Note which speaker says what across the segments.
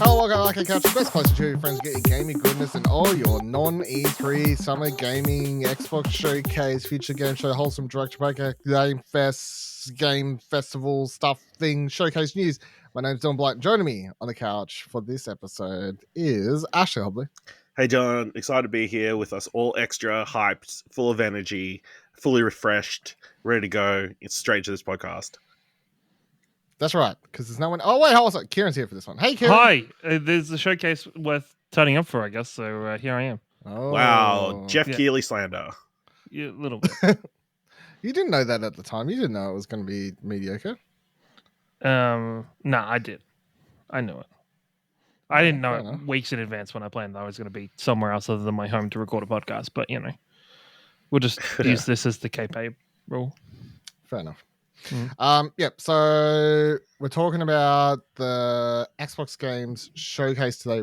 Speaker 1: Hello, welcome to Couch, the best place to show your friends, get your gaming goodness and all your non-E3 summer gaming, Xbox Showcase, Future Game Show, Wholesome Direct, Tribeca, Game Fest, Game Festival, stuff, thing, Showcase news. My name's Dylan Blight. Joining me on the couch for this episode is Ashley Hobley.
Speaker 2: Hey John, excited to be here with us, all extra hyped, full of energy, fully refreshed, ready to go. It's straight to this podcast.
Speaker 1: That's right, because there's no one. Oh wait, hold on. Kieran's here for this one. Hey, Kieran.
Speaker 3: Hi, there's a showcase worth turning up for, I guess. So here I am.
Speaker 1: Oh.
Speaker 2: Wow, Jeff
Speaker 3: Yeah.
Speaker 2: Keighley slander.
Speaker 3: Yeah, a little bit.
Speaker 1: You didn't know that at the time. You didn't know it was going to be mediocre.
Speaker 3: No, I did. I knew it. I didn't know
Speaker 1: fair
Speaker 3: it
Speaker 1: enough.
Speaker 3: weeks in advance when I planned that I was going to be somewhere else other than my home to record a podcast. But we'll just use this as the KP rule.
Speaker 1: Fair enough.
Speaker 3: Mm.
Speaker 1: Yep. So we're talking about the Xbox games showcase today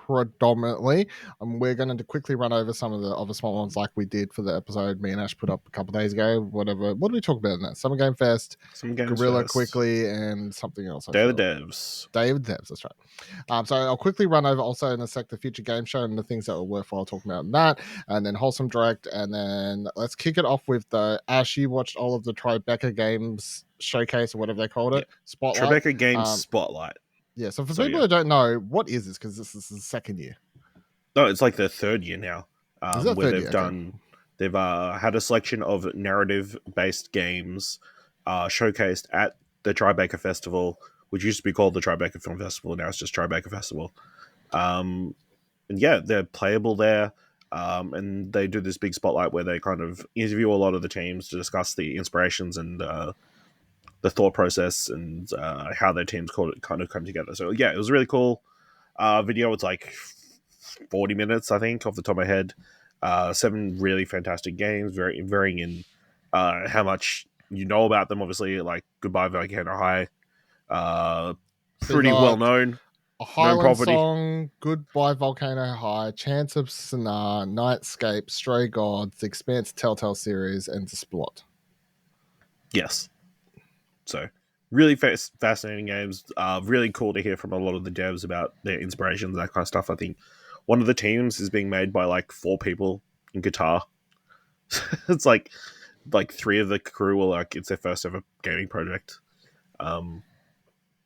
Speaker 1: predominantly. We're going to quickly run over some of the other small ones like we did for the episode me and Ash put up a couple of days ago. Whatever. What did we talk about in that? Summer Game Fest,
Speaker 2: Some games
Speaker 1: Gorilla
Speaker 2: first.
Speaker 1: quickly, and something else.
Speaker 2: Day of the Devs.
Speaker 1: Day of the Devs, that's right. So I'll quickly run over also in a sec the Future Game Show and the things that are worthwhile talking about in that, and then Wholesome Direct, and then let's kick it off with the Ash. You watched all of the Tribeca games showcase or whatever they called it. Spotlight.
Speaker 2: Tribeca Games Spotlight.
Speaker 1: Yeah. So for people who don't know, what is this? Because this is the second year.
Speaker 2: No, it's like the third year now.
Speaker 1: Is that
Speaker 2: where
Speaker 1: third
Speaker 2: they've
Speaker 1: year?
Speaker 2: done, they've had a selection of narrative-based games showcased at the Tribeca Festival, which used to be called the Tribeca Film Festival, now it's just Tribeca Festival. And yeah, they're playable there. And they do this big spotlight where they kind of interview a lot of the teams to discuss the inspirations and the thought process and how their teams kind of come together. So yeah, it was a really cool video. It's like 40 minutes, I think, off the top of my head. 7 really fantastic games, very varying in how much you know about them. Obviously, like Goodbye Volcano High, pretty well known.
Speaker 1: A Highland
Speaker 2: property.
Speaker 1: Song, Goodbye Volcano High, Chance of Sinar, Nightscape, Stray Gods, The Expanse Telltale series, and Splot.
Speaker 2: Yes. So really fascinating games. Really cool to hear from a lot of the devs about their inspirations, that kind of stuff. I think one of the teams is being made by like 4 people in Qatar. It's like 3 of the crew are like, it's their first ever gaming project.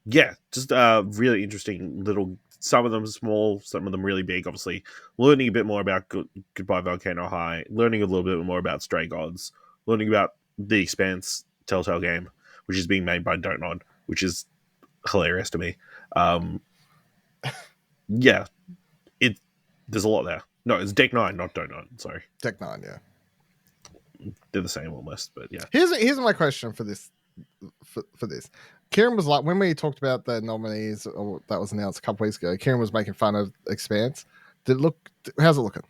Speaker 2: Yeah, just really interesting little, some of them small, some of them really big. Obviously, learning a bit more about Goodbye Volcano High, learning a little bit more about Stray Gods, learning about The Expanse Telltale game, which is being made by Don't Nod, which is hilarious to me. Yeah, there's a lot there. No, it's Deck 9, not Don't Nod. Sorry,
Speaker 1: Deck 9, yeah.
Speaker 2: they're the same almost, but yeah.
Speaker 1: Here's my question for this. For this, Kieran was like, when we talked about the nominees or that was announced a couple weeks ago, Kieran was making fun of Expanse. How's it looking?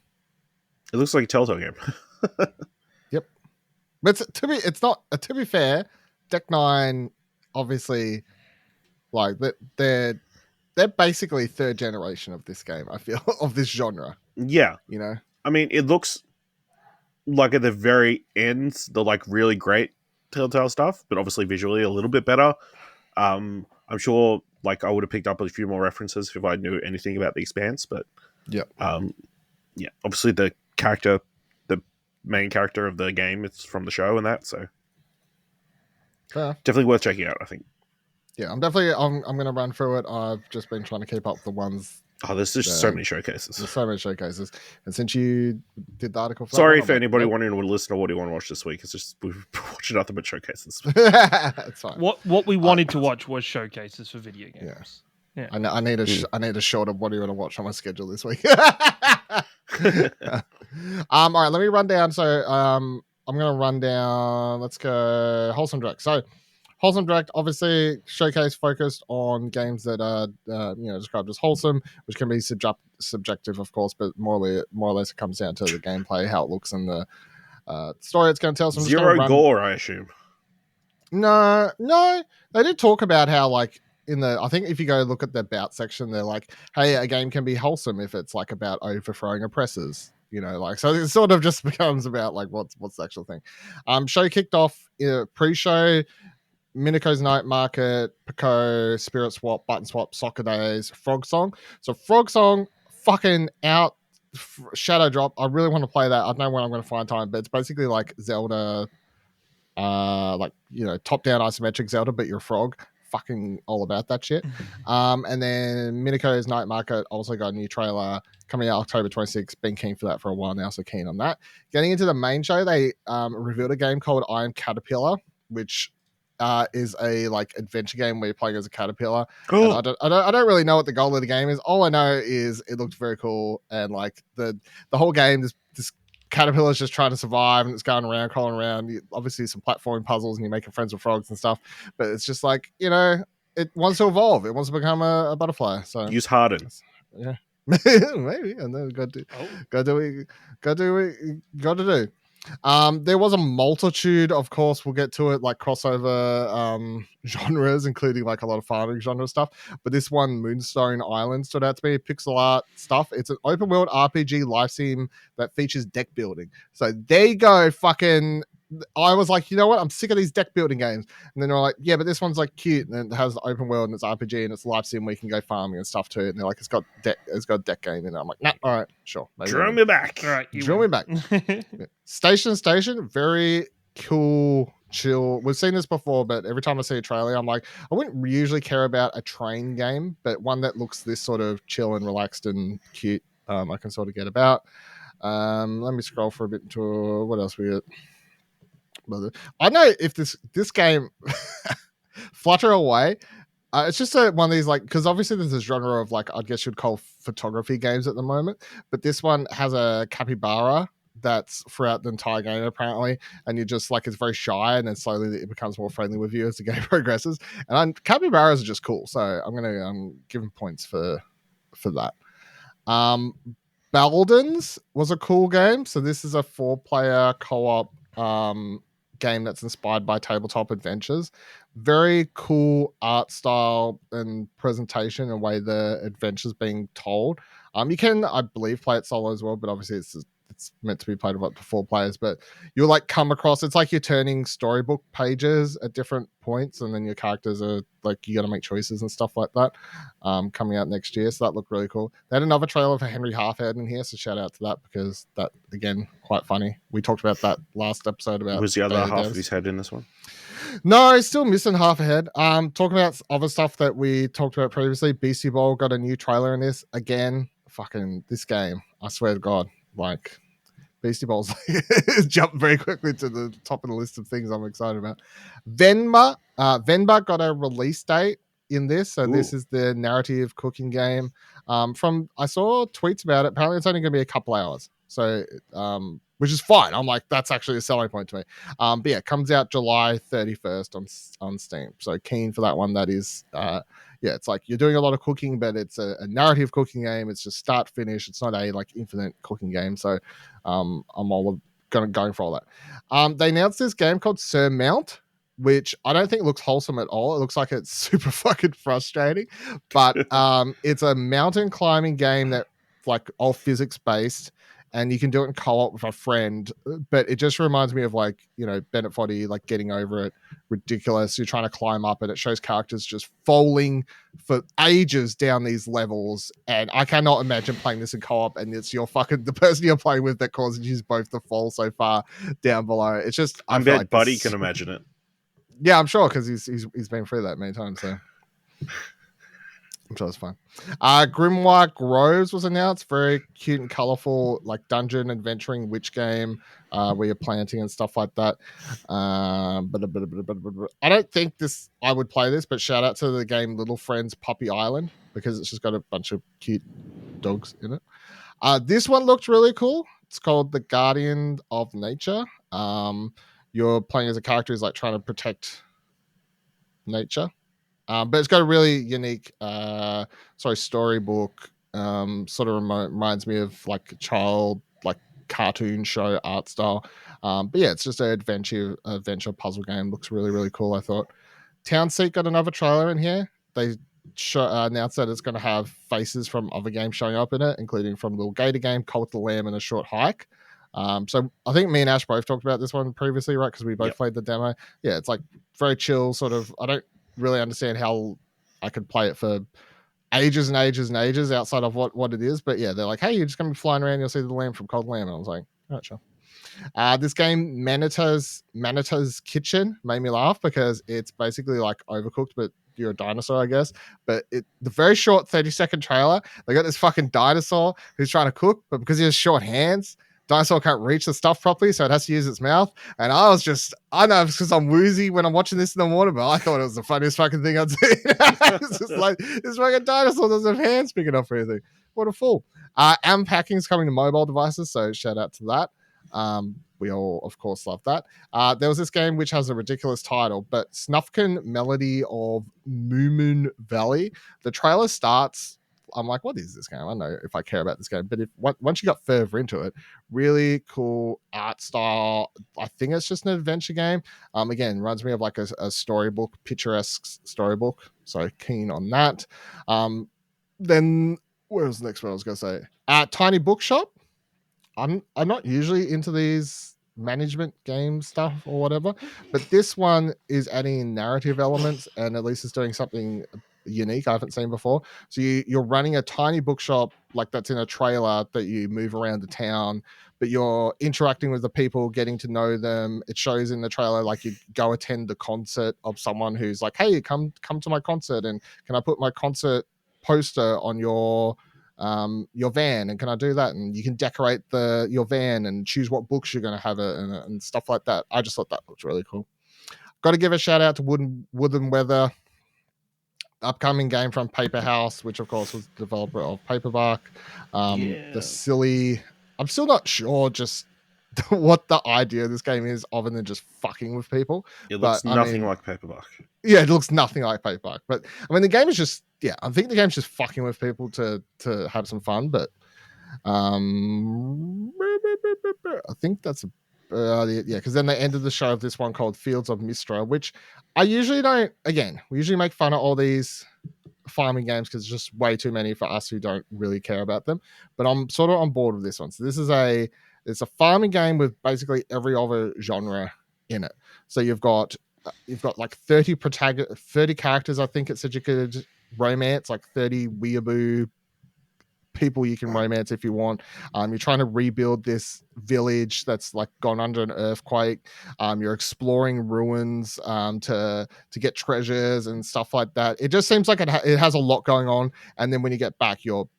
Speaker 2: It looks like a Telltale game.
Speaker 1: Yep. But to be fair, Deck 9 obviously, like, they're basically third generation of this game, I feel, of this genre.
Speaker 2: Yeah.
Speaker 1: You know?
Speaker 2: I mean, it looks like at the very end, the like really great Telltale stuff, but obviously visually a little bit better. I'm sure like I would have picked up a few more references if I knew anything about The Expanse, but
Speaker 1: yeah,
Speaker 2: obviously the main character of the game, it's from the show and that, so definitely worth checking out, I think.
Speaker 1: Yeah, I'm gonna run through it. I've just been trying to keep up the ones.
Speaker 2: Oh, there's just so many showcases.
Speaker 1: There's so many showcases. And since you did the article for
Speaker 2: sorry if anybody wanting to listen to what you want to watch this week, it's just we've watched nothing but showcases.
Speaker 1: It's fine.
Speaker 3: What we wanted to watch was showcases for video games. Yeah.
Speaker 1: I need a short of what do you want to watch on my schedule this week. All right, let me run down. So I'm gonna run down. Let's go Wholesome Direct. So Wholesome Direct, obviously, showcase focused on games that are, described as wholesome, which can be subjective, of course, but more or less it comes down to the gameplay, how it looks, and the story it's going to tell. So
Speaker 2: Zero gore, I assume.
Speaker 1: No, they did talk about how, like, I think if you go look at the about section, they're like, hey, a game can be wholesome if it's like about overthrowing oppressors. So it sort of just becomes about like what's the actual thing. Show kicked off pre-show. Minico's Night Market, Pico, Spirit Swap, Button Swap, Soccer Days, Frog Song. So Frog Song, fucking out. Shadow Drop. I really want to play that. I don't know when I'm going to find time, but it's basically like Zelda, like, you know, top-down isometric Zelda, but you're a frog. Fucking all about that shit. And then Minico's Night Market also got a new trailer coming out October 26th. Been keen for that for a while now, so keen on that. Getting into the main show, they revealed a game called I Am Caterpillar, which is a like adventure game where you're playing as a caterpillar.
Speaker 2: Cool.
Speaker 1: And I don't really know what the goal of the game is. All I know is it looked very cool, and like the whole game, this caterpillar's just trying to survive, and it's going around, crawling around. Obviously, some platforming puzzles, and you're making friends with frogs and stuff. But it's just like, you know, it wants to evolve. It wants to become a butterfly. So
Speaker 2: Use Harden.
Speaker 1: Yeah, maybe, and then got to do. There was a multitude, of course, we'll get to it, like crossover genres, including like a lot of farming genre stuff. But this one, Moonstone Island, stood out to me. Pixel art stuff. It's an open world RPG live sim that features deck building. So there you go, fucking. I was like, you know what? I'm sick of these deck building games. And then they're like, yeah, but this one's like cute and it has the open world and it's RPG and it's live sim where you can go farming and stuff too. And they're like, it's got a deck game in it. I'm like, nah, all right, sure.
Speaker 2: Draw me back.
Speaker 3: All right,
Speaker 1: Draw me back. Yeah. Station, very cool, chill. We've seen this before, but every time I see a trailer, I'm like, I wouldn't usually care about a train game, but one that looks this sort of chill and relaxed and cute, I can sort of get about. Let me scroll for a bit to what else we got. I know if this game Flutter Away, it's just one of these, like, because obviously there's this genre of like, I guess you'd call photography games at the moment, but this one has a capybara that's throughout the entire game apparently, and you're just like, it's very shy, and then slowly it becomes more friendly with you as the game progresses. And capybaras are just cool, so I'm gonna give them points for that. Baldens was a cool game. So this is a 4-player co-op game that's inspired by tabletop adventures. Very cool art style and presentation and way the adventure's being told. You can, I believe, play it solo as well, but obviously it's meant to be played with up to 4 players. But you'll like come across, it's like you're turning storybook pages at different points, and then your characters are like, you got to make choices and stuff like that. Coming out next year, so that looked really cool. They had another trailer for Henry Halfhead in here, so shout out to that, because that, again, quite funny. We talked about that last episode about
Speaker 2: was the other half of his head in this one?
Speaker 1: No, he's still missing half a head. Talking about other stuff that we talked about previously, Beastie Bowl got a new trailer in this. Again, fucking this game, I swear to God, like Beastie Bowl's jumped very quickly to the top of the list of things I'm excited about. Venba got a release date in this, so this is the narrative cooking game. From I saw tweets about it. Apparently, it's only going to be a couple hours, so which is fine. I'm like, that's actually a selling point to me. But yeah, it comes out July 31st on Steam. So keen for that one. That is, yeah, it's like you're doing a lot of cooking, but it's a narrative cooking game. It's just start finish. It's not a like infinite cooking game. So I'm all going for all that. They announced this game called Surmount, which I don't think looks wholesome at all. It looks like it's super fucking frustrating, but it's a mountain climbing game that like all physics based, and you can do it in co-op with a friend. But it just reminds me of like, you know, Bennett Foddy, like Getting Over It, ridiculous. You're trying to climb up, and it shows characters just falling for ages down these levels. And I cannot imagine playing this in co-op, and it's the person you're playing with that causes you both to fall so far down below. It's just,
Speaker 2: I bet like Buddy can imagine it.
Speaker 1: Yeah, I'm sure, because he's been through that many times. So I'm sure it's fun. Grimoire Groves was announced. Very cute and colorful, like dungeon adventuring witch game where you're planting and stuff like that. But I don't think I would play this, but shout out to the game Little Friends Puppy Island, because it's just got a bunch of cute dogs in it. This one looked really cool. It's called The Guardian of Nature. You're playing as a character who's like trying to protect nature. But it's got a really unique storybook. Sort of reminds me of like a child, like cartoon show art style. But yeah, it's just an adventure puzzle game. Looks really, really cool, I thought. Townseek got another trailer in here. They announced that it's going to have faces from other games showing up in it, including from Little Gator Game, Cult of the Lamb, and A Short Hike. So I think me and Ash both talked about this one previously, right? Because we both played the demo. Yeah, it's like very chill, sort of. I don't really understand how I could play it for ages and ages and ages outside of what it is. But yeah, they're like, hey, you're just gonna be flying around, you'll see the lamb from Cold Lamb. And I was like, all right, sure. This game, Manita's Kitchen, made me laugh because it's basically like Overcooked, but you're a dinosaur, I guess. But the very short 30-second trailer, they got this fucking dinosaur who's trying to cook, but because he has short hands, dinosaur can't reach the stuff properly, so it has to use its mouth. And I know it's because I'm woozy when I'm watching this in the morning, but I thought it was the funniest fucking thing I'd seen. It's just like this fucking dinosaur doesn't have hands big enough for anything. What a fool. Unpacking is coming to mobile devices, so shout out to that. We all, of course, love that. There was this game which has a ridiculous title, but Snufkin Melody of Moomin Valley. The trailer starts. I'm like, what is this game? I don't know if I care about this game, but once you got further into it, really cool art style. I think it's just an adventure game. Again, reminds me of like a storybook, picturesque storybook. So keen on that. Then where was the next one I was going to say? Tiny Bookshop. I'm not usually into these management game stuff or whatever, but this one is adding narrative elements and at least it's doing something unique I haven't seen before. So you're running a tiny bookshop like that's in a trailer that you move around the town, but you're interacting with the people, getting to know them. It shows in the trailer like you go attend the concert of someone who's like, hey, come to my concert, and can I put my concert poster on your van, and can I do that? And you can decorate your van and choose what books you're going to have it and stuff like that. I just thought that was really cool. Got to give a shout out to Wood and Weather, upcoming game from Paper House, which of course was the developer of Paperbark. The silly, I'm still not sure just what the idea of this game is other than just fucking with people.
Speaker 2: It looks nothing like Paperbark.
Speaker 1: Yeah, it looks nothing like Paperbark. But I mean, the game is just, I think the game's just fucking with people to have some fun. But I think that's because then they ended the show of this one called Fields of Mistra, which I usually don't. Again, we usually make fun of all these farming games because it's just way too many for us who don't really care about them. But I'm sort of on board with this one. So this is it's a farming game with basically every other genre in it. So you've got like 30 characters. I think it said you could romance, like 30 weeaboo people you can romance if you want. You're trying to rebuild this village that's like gone under an earthquake. You're exploring ruins to get treasures and stuff like that. It just seems like it has a lot going on, and then when you get back you're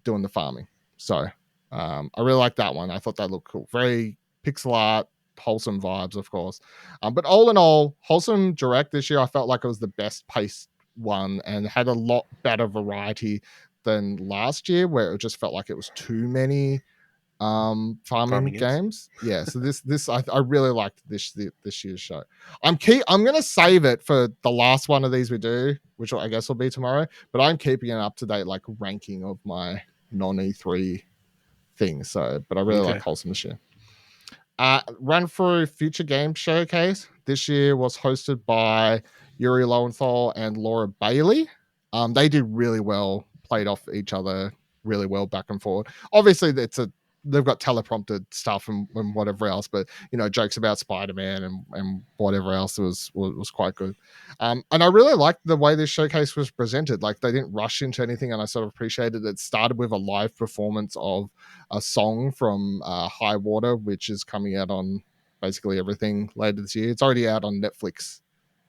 Speaker 1: doing the farming. So I really like that one. I thought that looked cool. Very pixel art, wholesome vibes, of course. But all in all, Wholesome Direct this year I felt like it was the best paced one and had a lot better variety than last year, where it just felt like it was too many farming games. Yeah, so this I really liked this year's show. I'm gonna save it for the last one of these we do, which I guess will be tomorrow, but I'm keeping an up to date like ranking of my non-E3 things. So, but I really like Wholesome this year. Run through Future Game Showcase this year was hosted by Yuri Lowenthal and Laura Bailey. They did really well, played off each other really well back and forth. Obviously, they've got teleprompted stuff and whatever else, but jokes about Spider-Man and whatever else was quite good. And I really liked the way this showcase was presented. Like they didn't rush into anything, and I sort of appreciated it. Started with a live performance of a song from High Water, which is coming out on basically everything later this year. It's already out on Netflix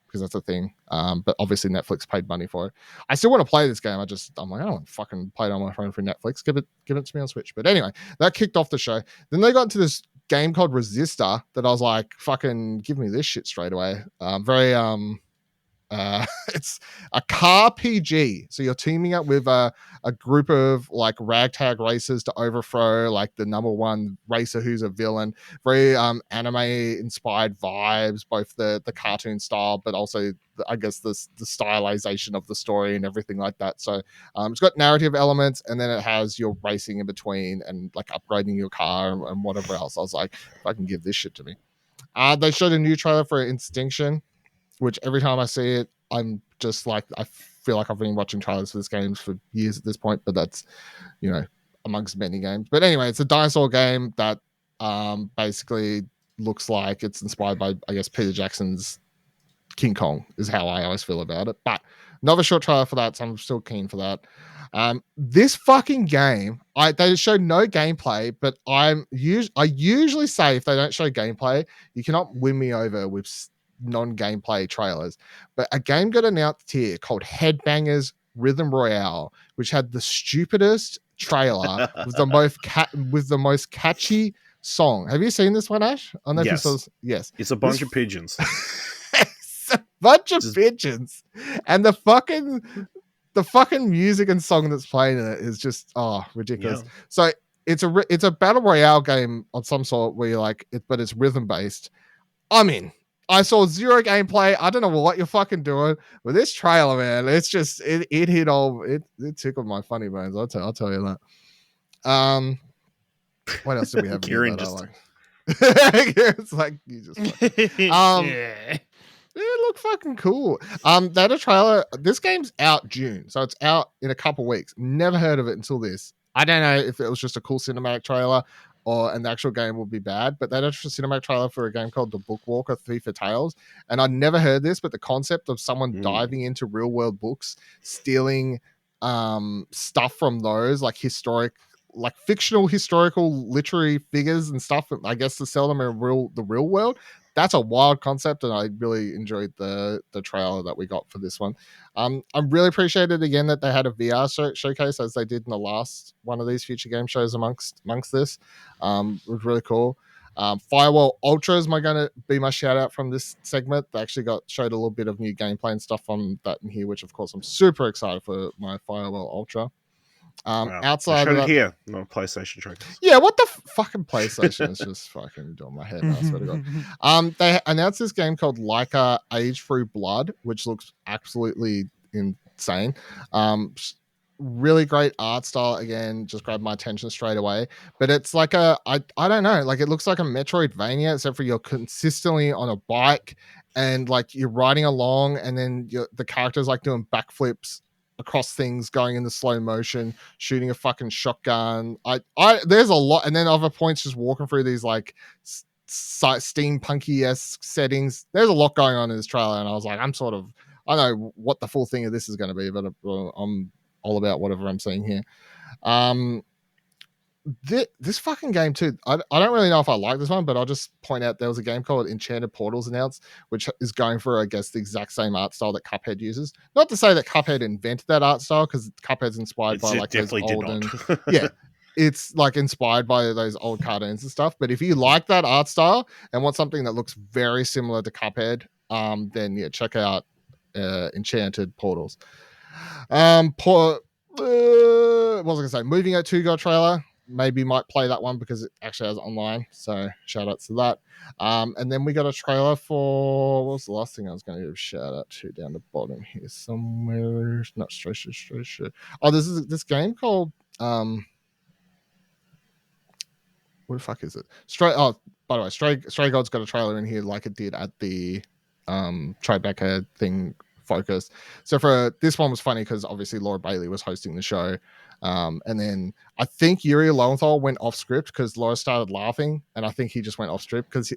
Speaker 1: because that's a thing. But obviously Netflix paid money for it. I still want to play this game. I'm like, I don't want to fucking play it on my phone for Netflix. Give it to me on Switch. But anyway, that kicked off the show. Then they got into this game called Resistor that I was like, fucking give me this shit straight away. It's a car PG. So you're teaming up with a group of like ragtag racers to overthrow like the number one racer who's a villain. Very anime inspired vibes, both the cartoon style, but also I guess the stylization of the story and everything like that. So it's got narrative elements, and then it has your racing in between and like upgrading your car and whatever else. I was like, if I can give this shit to me. They showed a new trailer for Instinction, which every time I see it, I'm just like, I feel like I've been watching trailers for this game for years at this point, but that's, amongst many games. But anyway, it's a dinosaur game that basically looks like it's inspired by, I guess, Peter Jackson's King Kong is how I always feel about it. But another short trailer for that, so I'm still keen for that. This fucking game, they showed no gameplay, but I usually say if they don't show gameplay, you cannot win me over with non-gameplay trailers. But a game got announced here called Headbangers Rhythm Royale, which had the stupidest trailer with the most catchy song. Have you seen this one, Ash? I don't know if you saw this. Yes.
Speaker 2: It's a bunch of pigeons.
Speaker 1: It's a bunch of pigeons. And the fucking music and song that's playing in it is just ridiculous. Yeah. So it's a battle royale game of some sort where you're like but it's rhythm based. I'm in. I saw zero gameplay. I don't know what you're fucking doing with this trailer, man. It's just it hit all it tickled my funny bones. I'll tell you that. What else do we have?
Speaker 2: Kieran just
Speaker 1: it's like you just
Speaker 3: yeah.
Speaker 1: It looked fucking cool. They had a trailer. This game's out June, so it's out in a couple weeks. Never heard of it until this. I don't know if it was just a cool cinematic trailer and the actual game will be bad, but they had a cinematic trailer for a game called The Bookwalker Thief of Tales, and I'd never heard this, but the concept of someone diving into real world books, stealing stuff from those, like fictional historical literary figures and stuff, I guess, to sell them in the real world. That's a wild concept, and I really enjoyed the trailer that we got for this one. I really appreciated again that they had a VR showcase as they did in the last one of these future game shows amongst this. It was really cool. Firewall Ultra is going to be my shout out from this segment. They actually showed a little bit of new gameplay and stuff on that in here, which of course I'm super excited for my Firewall Ultra.
Speaker 2: Wow.
Speaker 1: Outside of that,
Speaker 2: here, no PlayStation trailers.
Speaker 1: Yeah, what the fucking PlayStation is just fucking doing my head. I swear to God. They announced this game called Leica Age Through Blood, which looks absolutely insane. Really great art style. Again, just grabbed my attention straight away. But it's like I don't know, like it looks like a Metroidvania, except for you're consistently on a bike and like you're riding along, and then the character's like doing backflips across things, going into slow motion, shooting a fucking shotgun. There's a lot, and then other points just walking through these like steampunky-esque settings. There's a lot going on in this trailer, and I was like, I don't know what the full thing of this is going to be, but I'm all about whatever I'm seeing here. This fucking game too, I don't really know if I like this one, but I'll just point out there was a game called Enchanted Portals announced, which is going for, I guess, the exact same art style that Cuphead uses. Not to say that Cuphead invented that art style, because Cuphead's inspired by like those olden, yeah, it's like inspired by those old cartoons and stuff. But if you like that art style and want something that looks very similar to Cuphead, then yeah, check out Enchanted Portals. What was I gonna say? Moving Out 2 got trailer. Maybe might play that one because it actually has online, so shout outs to that. And then we got a trailer for, what was the last thing I was going to give a shout out to down the bottom here somewhere? Not straight. Oh, this game called what the fuck is it? By the way, Stray God's got a trailer in here like it did at the Tribeca thing focus. So for this one was funny because obviously Laura Bailey was hosting the show. And then I think Yuri Lowenthal went off script because Laura started laughing, and I think he just went off script because he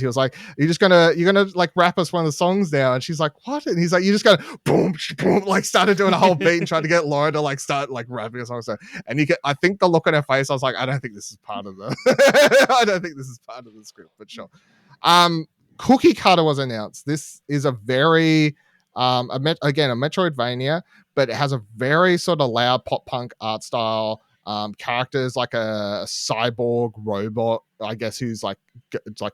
Speaker 1: was like, you're gonna like rap us one of the songs now, and she's like, what? And he's like, you're just gonna boom, boom, like started doing a whole beat and tried to get Laura to like start like rapping a song. So, and I think the look on her face, I was like, I don't think this is part of the script, but sure. Cookie Cutter was announced. This is a very a Metroidvania, but it has a very sort of loud pop punk art style. Characters like a cyborg robot, I guess, who's like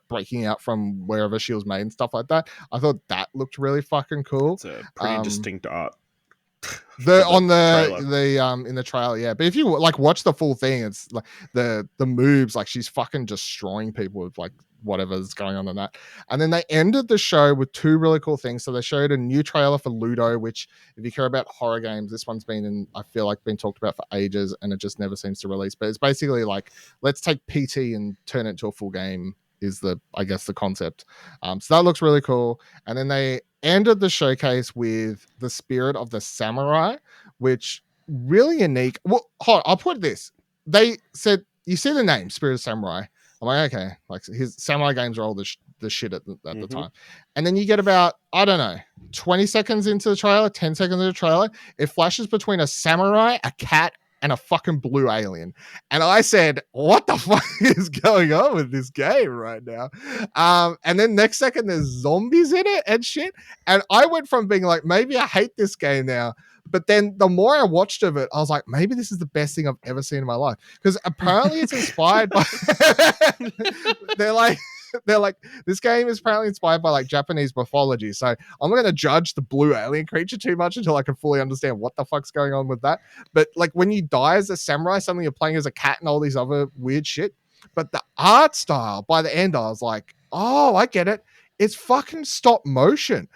Speaker 1: breaking out from wherever she was made and stuff like that. I thought that looked really fucking cool.
Speaker 2: It's a pretty distinct art.
Speaker 1: In the trailer, yeah. But if you like watch the full thing, it's like the moves, like she's fucking destroying people with like whatever's going on in that. And then they ended the show with two really cool things. So they showed a new trailer for Ludo, which if you care about horror games, this one's been talked about for ages, and it just never seems to release. But it's basically like, let's take PT and turn it into a full game is the concept. So that looks really cool. And then they ended the showcase with the Spirit of the Samurai, which really unique. Well, hold on, I'll put this. They said you see the name Spirit of Samurai. I'm like, okay, like his samurai games are all the shit at the time. And then you get about, I don't know, 20 seconds into the trailer, 10 seconds into the trailer, it flashes between a samurai, a cat, and a fucking blue alien. And I said, what the fuck is going on with this game right now? And then next second, there's zombies in it and shit. And I went from being like, maybe I hate this game now. But then the more I watched of it, I was like, maybe this is the best thing I've ever seen in my life. Because apparently it's inspired by... they're like, this game is apparently inspired by like Japanese mythology. So I'm not going to judge the blue alien creature too much until I can fully understand what the fuck's going on with that. But like when you die as a samurai, suddenly you're playing as a cat and all these other weird shit. But the art style, by the end, I was like, oh, I get it. It's fucking stop motion.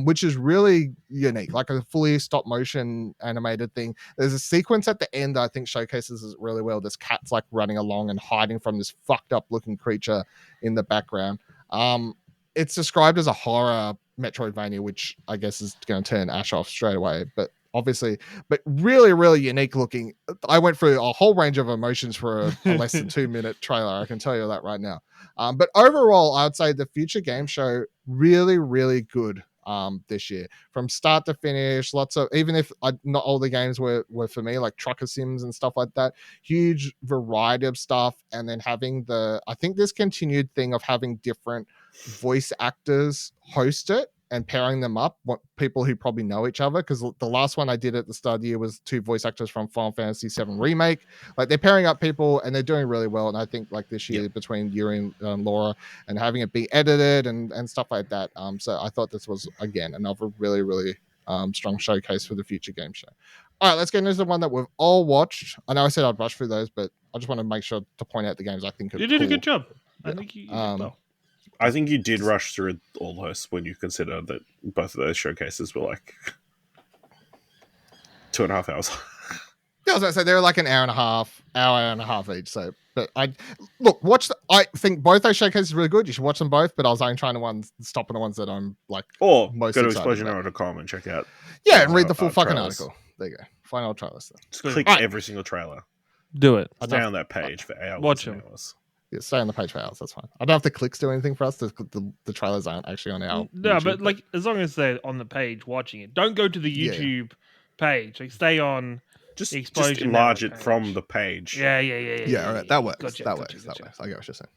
Speaker 1: Which is really unique, like a fully stop motion animated thing. There's a sequence at the end that I think showcases it really well. This cat's like running along and hiding from this fucked up looking creature in the background. It's described as a horror Metroidvania, which I guess is going to turn Ash off straight away. But really, really unique looking. I went through a whole range of emotions for a less than 2 minute trailer. I can tell you that right now. But overall, I would say the Future Game Show really, really good. This year from start to finish, lots of, even if not all the games were for me, like trucker sims and stuff like that, huge variety of stuff. And then having I think this continued thing of having different voice actors host it and pairing them up, people who probably know each other, because the last one I did at the start of the year was 2 voice actors from Final Fantasy VII Remake. Like they're pairing up people and they're doing really well. And I think like this year between Yuri and Laura and having it be edited and stuff like that. So I thought this was, again, another really, really strong showcase for the Future Game Show. All right, let's get into the one that we've all watched. I know I said I'd rush through those, but I just want to make sure to point out the games I think are
Speaker 3: You did
Speaker 1: cool.
Speaker 3: a good job.
Speaker 1: Yeah.
Speaker 3: I think you did well.
Speaker 2: I think you did rush through all those when you consider that both of those showcases were like 2.5 hours.
Speaker 1: Yeah, I was going to say they were like an hour and a half each. So, but I think both those showcases are really good. You should watch them both. But I was only trying to stop on the ones that I'm like,
Speaker 2: or
Speaker 1: most
Speaker 2: go to
Speaker 1: excited
Speaker 2: explosionhour.com and check out.
Speaker 1: Yeah, and read the full fucking
Speaker 2: trailers.
Speaker 1: article. There you go. Find all trailers.
Speaker 2: Just click every single trailer.
Speaker 3: Do it.
Speaker 2: Stay on that page for hours.
Speaker 3: Watch
Speaker 2: and
Speaker 3: them.
Speaker 2: hours.
Speaker 1: Yeah, stay on the page for hours. That's fine. I don't have the clicks do anything for us. The trailers aren't actually on our.
Speaker 3: No,
Speaker 1: YouTube,
Speaker 3: but like as long as they're on the page watching it, don't go to the YouTube page. Like stay on.
Speaker 2: Just
Speaker 3: Explosion
Speaker 2: enlarge it
Speaker 3: page.
Speaker 2: from the page.
Speaker 3: Yeah.
Speaker 1: Yeah, all right. That works.
Speaker 3: Gotcha,
Speaker 1: that
Speaker 3: gotcha.
Speaker 1: works. I get what you're saying.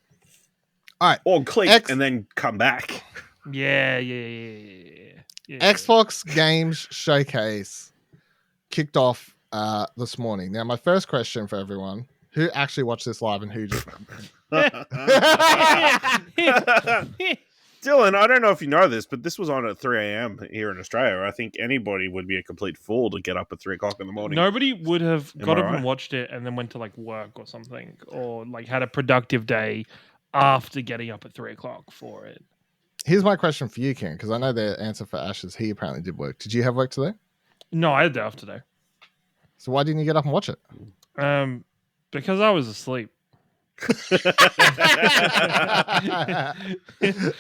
Speaker 1: All right.
Speaker 2: Or click and then come back.
Speaker 3: Yeah.
Speaker 1: Xbox Games Showcase kicked off this morning. Now, my first question for everyone: who actually watched this live and who just?
Speaker 2: Dylan, I don't know if you know this, but this was on at 3 a.m. here in Australia. I think anybody would be a complete fool to get up at 3 o'clock in the morning.
Speaker 3: Nobody would have
Speaker 2: Am
Speaker 3: got
Speaker 2: I
Speaker 3: up
Speaker 2: right?
Speaker 3: and watched it and then went to like work or something, or like had a productive day after getting up at 3 o'clock for it.
Speaker 1: Here's my question for you, Kieran, because I know the answer for Ash is he apparently did work. Did you have work today?
Speaker 3: No, I had the off today.
Speaker 1: So why didn't you get up and watch it?
Speaker 3: Because I was asleep.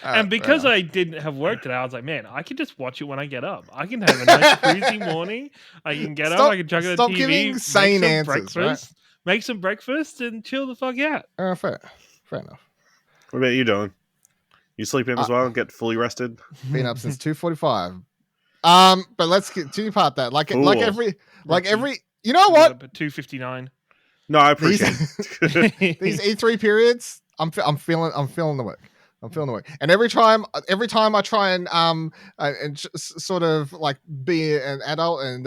Speaker 3: And because I didn't have work today, I was like, man, I can just watch it when I get up. I can have a nice breezy morning. I can get up, I can chuck it on the TV,
Speaker 1: giving sane answers,
Speaker 3: make some breakfast and chill the fuck out.
Speaker 1: Fair enough.
Speaker 2: What about you, Dylan? You sleep in as well and get fully rested?
Speaker 1: Been up since 2:45. But let's continue part that. Like every you know what?
Speaker 3: At 2:59.
Speaker 2: No, I appreciate it.
Speaker 1: These E3 periods, I'm feeling the work. I'm feeling the work. And every time I try and sort of like be an adult and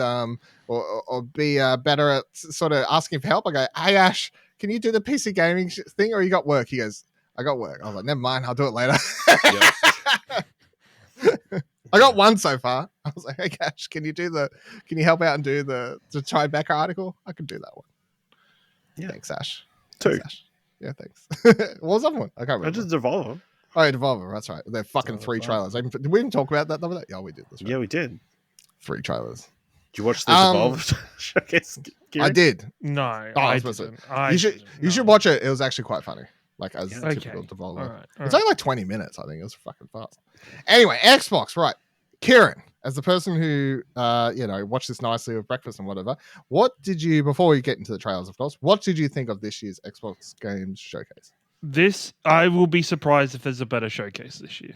Speaker 1: or be better at sort of asking for help, I go, hey Ash, can you do the PC gaming thing, or you got work? He goes, I got work. I was like, never mind, I'll do it later. I got one so far. I was like, hey Ash, can you help out and do the Tribeca article? I can do that one. Yeah. Thanks, Ash.
Speaker 2: 2.
Speaker 1: Thanks, Ash. Yeah, thanks. What was the other one? I can't remember.
Speaker 2: I just Devolver.
Speaker 1: Oh, yeah, Devolver. That's right. They're fucking 3 trailers. Did we even talk about that the other day? Yeah, we did. That's right.
Speaker 2: Yeah, we did.
Speaker 1: 3 trailers.
Speaker 2: Did you watch the Devolver showcase?
Speaker 1: I did.
Speaker 3: No,
Speaker 1: I didn't. You should watch it. It was actually quite funny. Like as typical Devolver.
Speaker 3: All right.
Speaker 1: It's only like 20 minutes. I think it was fucking fast. Anyway, Xbox. Right, Kieran. as the person who watched this nicely with breakfast and whatever, what did you, before we get into the trailers, of course, what did you think of this year's Xbox Games Showcase?
Speaker 3: I will be surprised if there's a better showcase this year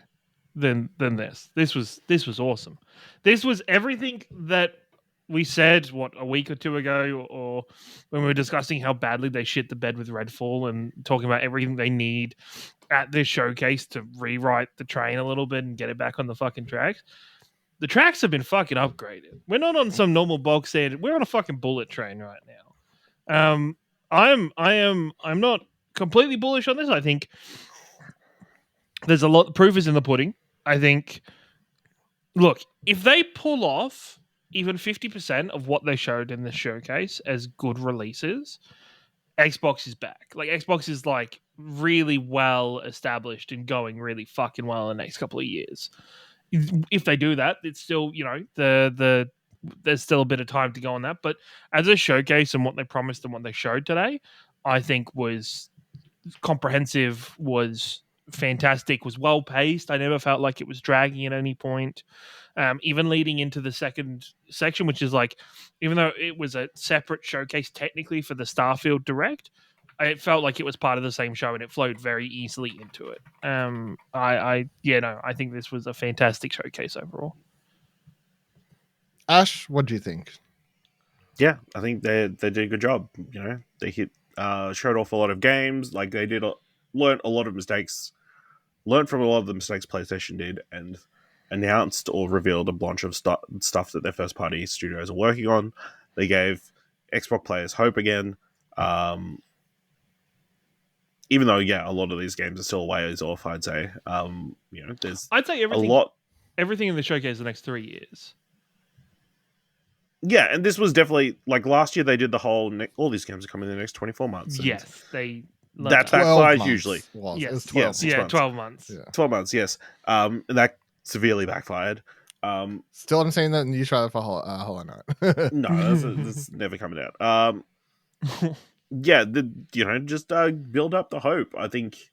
Speaker 3: than this. This was awesome. This was everything that we said a week or two ago, or when we were discussing how badly they shit the bed with Redfall and talking about everything they need at this showcase to rewrite the train a little bit and get it back on the fucking tracks. The tracks have been fucking upgraded. We're not on some normal bog standard. We're on a fucking bullet train right now. I'm not completely bullish on this. I think there's a lot. The proof is in the pudding. I think. Look, if they pull off even 50% of what they showed in the showcase as good releases, Xbox is back. Like, Xbox is like really well established and going really fucking well in the next couple of years. If they do that, it's still, there's still a bit of time to go on that. But as a showcase and what they promised and what they showed today, I think was comprehensive, was fantastic, was well paced. I never felt like it was dragging at any point. Even leading into the second section, which is like, even though it was a separate showcase technically for the Starfield Direct, it felt like it was part of the same show and it flowed very easily into it. I think this was a fantastic showcase overall.
Speaker 1: Ash, what do you think?
Speaker 2: Yeah, I think they did a good job. They showed off a lot of games. Like, they did learned a lot of mistakes. Learned from a lot of the mistakes PlayStation did, and announced or revealed a bunch of stuff that their first party studios are working on. They gave Xbox players hope again. Even though, a lot of these games are still ways off, I'd say. There's
Speaker 3: everything in the showcase the next 3 years.
Speaker 2: Yeah, and this was definitely, like, last year they did the whole all these games are coming in the next 24 months.
Speaker 3: Yes,
Speaker 2: that backfires usually.
Speaker 1: It was 12
Speaker 3: months.
Speaker 1: months.
Speaker 3: 12 months.
Speaker 1: Yeah.
Speaker 2: 12 months, yes. And that severely backfired.
Speaker 1: Still haven't seen that new trailer for Hollow Knight.
Speaker 2: No, that's never coming out. Just build up the hope. I think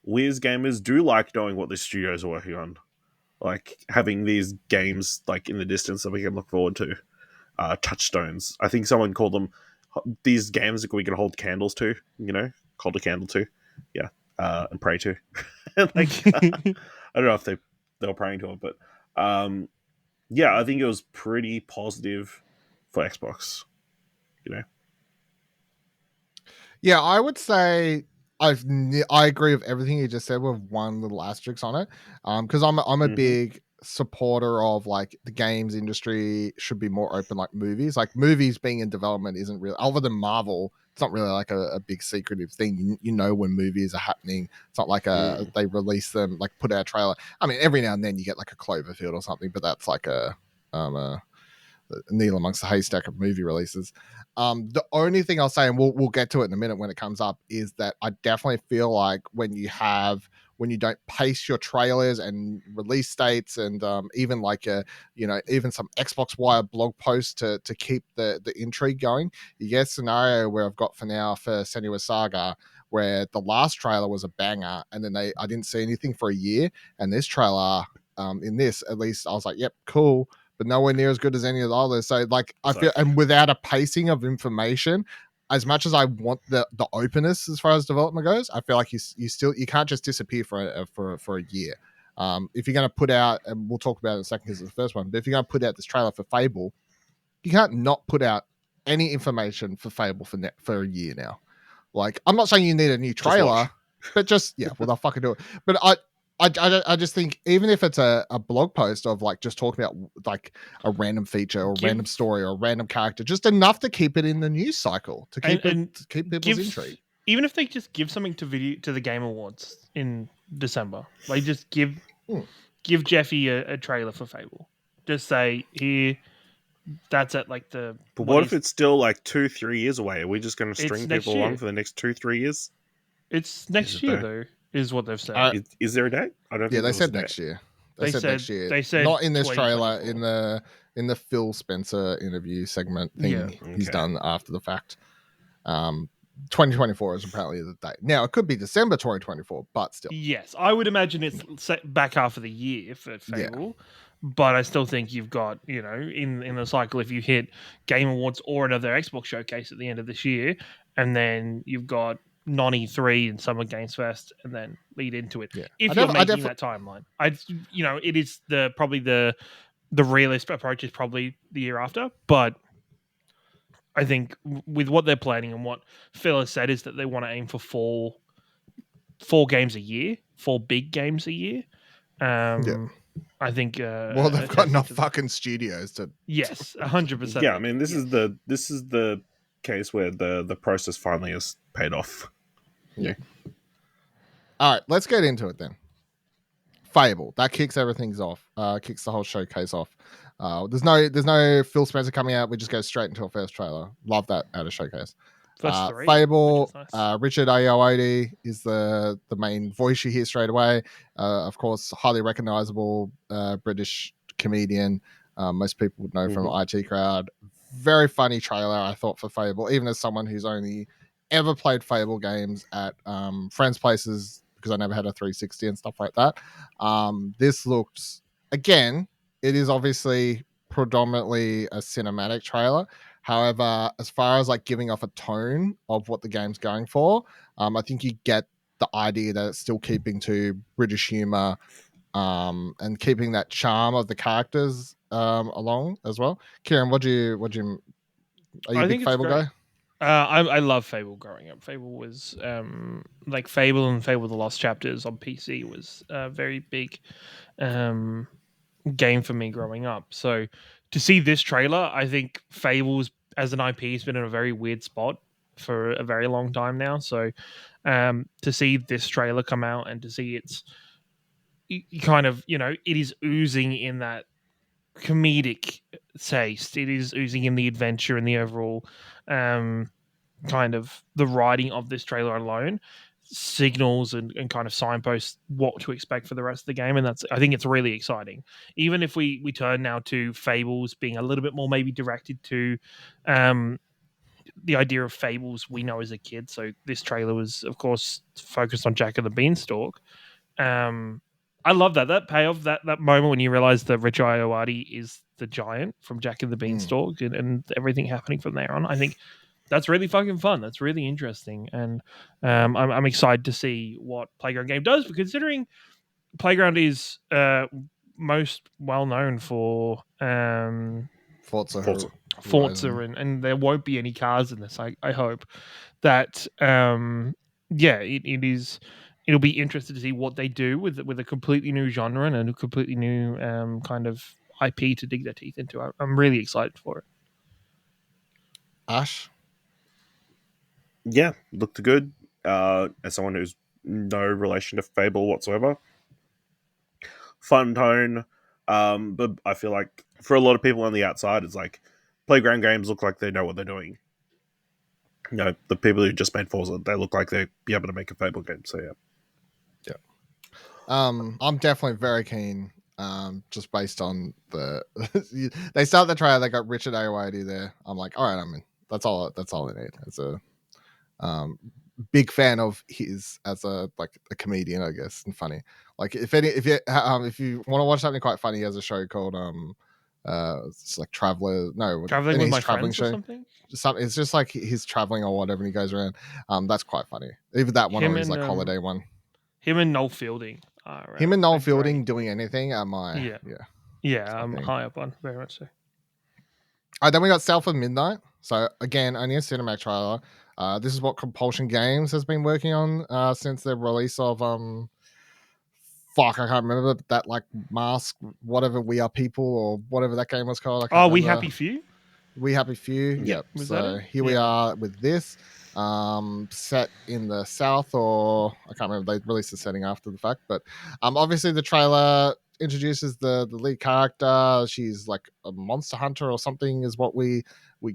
Speaker 2: we as gamers do like knowing what the studios are working on. Like, having these games like in the distance that we can look forward to. Touchstones. I think someone called them these games that we can hold candles to, hold a candle to. Yeah. And pray to. I don't know if they were praying to it, but I think it was pretty positive for Xbox.
Speaker 1: Yeah, I would say I agree with everything you just said, with one little asterisk on it. Because I'm a big supporter of, like, the games industry should be more open, like movies. Like, movies being in development isn't really, other than Marvel, it's not really like a big secretive thing. You know when movies are happening. It's not like they release them, like put out a trailer. I mean, every now and then you get like a Cloverfield or something, but that's like a needle amongst the haystack of movie releases. The only thing I'll say, and we'll get to it in a minute when it comes up, is that I definitely feel like when you don't pace your trailers and release dates, and even like even some Xbox Wire blog posts to keep the intrigue going, you get a scenario where I've got for Senua's Saga, where the last trailer was a banger, and then I didn't see anything for a year, and this trailer, in this at least, I was like, yep, cool, but nowhere near as good as any of the others. So, like, I feel, and without a pacing of information, as much as I want the openness as far as development goes, I feel like you can't just disappear for a year. If you're going to put out, and we'll talk about it in a second because it's the first one, but if you're going to put out this trailer for Fable, you can't not put out any information for Fable for a year now. Like, I'm not saying you need a new trailer, but they'll fucking do it. But I just think, even if it's a blog post of, like, just talking about, like, a random feature or a random story or a random character, just enough to keep it in the news cycle, to keep people's intrigue.
Speaker 3: Even if they just give something to the Game Awards in December, like, just give Jeffy a trailer for Fable. Just say, here, that's it. Like, the.
Speaker 2: But what if it's still like 2-3 years away? Are we just going to string people along for the next 2-3 years?
Speaker 3: It's next year, though. Is what they've said.
Speaker 2: Is there a date? I don't.
Speaker 1: Yeah, they said next year. They said next year.
Speaker 3: They said
Speaker 1: not in this trailer. In the Phil Spencer interview segment thing he's done after the fact. 2024 is apparently the date. Now it could be December 2024, but still.
Speaker 3: Yes, I would imagine it's back half of the year for Fable, but I still think you've got, in the cycle, if you hit Game Awards or another Xbox showcase at the end of this year, and then you've got non-E3 and Summer Games Fest, and then lead into it.
Speaker 1: Yeah.
Speaker 3: If you're making that timeline, it is probably the realist approach is probably the year after, but I think with what they're planning and what Phil has said is that they want to aim for four games a year, 4 big games a year. I think.
Speaker 1: Well, they've got enough fucking studios to.
Speaker 3: Yes, 100%.
Speaker 2: Yeah, I mean, this is the case where the process finally has paid off.
Speaker 1: Yeah. All right, let's get into it then. Fable, that kicks everything off. Kicks the whole showcase off. There's no Phil Spencer coming out. We just go straight into a first trailer. Love that at a showcase.
Speaker 3: First 3,
Speaker 1: Fable,
Speaker 3: nice.
Speaker 1: Richard Ayoade is the main voice you hear straight away. Of course, highly recognizable British comedian. Most people would know from IT Crowd. Very funny trailer, I thought, for Fable, even as someone who's only ever played Fable games at friends' places because I never had a 360 and stuff like that. This looks, again, it is obviously predominantly a cinematic trailer. However, as far as like giving off a tone of what the game's going for, I think you get the idea that it's still keeping to British humor and keeping that charm of the characters along as well. Kieran, are you a big Fable guy?
Speaker 3: I love Fable growing up. Fable was like Fable and Fable the Lost Chapters on PC was a very big game for me growing up. So to see this trailer, I think Fables as an IP has been in a very weird spot for a very long time now. So to see this trailer come out and to see it's kind of, it is oozing in that comedic taste. It is oozing in the adventure and the overall kind of the writing of this trailer alone signals and kind of signposts what to expect for the rest of the game, and I think it's really exciting. Even if we turn now to Fables being a little bit more maybe directed to the idea of Fables we know as a kid, so this trailer was of course focused on Jack and the Beanstalk. I love that payoff, that moment when you realize that Richard Ayoade is the giant from Jack and the Beanstalk and everything happening from there on. I think that's really fucking fun. That's really interesting, and I'm excited to see what Playground Game does. But considering Playground is most well known for
Speaker 1: Forza,
Speaker 3: and there won't be any cars in this. I hope that it is. It'll be interesting to see what they do with a completely new genre and a completely new kind of IP to dig their teeth into. I'm really excited for it.
Speaker 1: Ash?
Speaker 2: Yeah, looked good. As someone who's no relation to Fable whatsoever. Fun tone. But I feel like for a lot of people on the outside, it's like Playground Games look like they know what they're doing. The people who just made Forza, they look like they'd be able to make a Fable game. So yeah.
Speaker 1: I'm definitely very keen. Just based on they start the trailer, they got Richard Ayoade there. I'm like, all right, I'm in. That's all I need. It's a big fan of his as a comedian, I guess, and funny. Like if you want to watch something quite funny, he has a show called it's like Traveling with My Friends show. Or something. It's just like he's traveling or whatever, and he goes around. That's quite funny. Even that one or his holiday one.
Speaker 3: Him and Noel Fielding.
Speaker 1: Him and Noel Fielding doing anything at my
Speaker 3: I'm high up on, very much so.
Speaker 1: All right, then we got South of Midnight. So again, only a cinematic trailer. This is what Compulsion Games has been working on since the release of I can't remember that Mask, whatever We Are People or whatever that game was called.
Speaker 3: We Happy Few.
Speaker 1: We Happy Few. Yep. So here we are with this. Set in the South, or I can't remember. They released the setting after the fact, but obviously the trailer introduces the lead character. She's like a monster hunter or something, is what we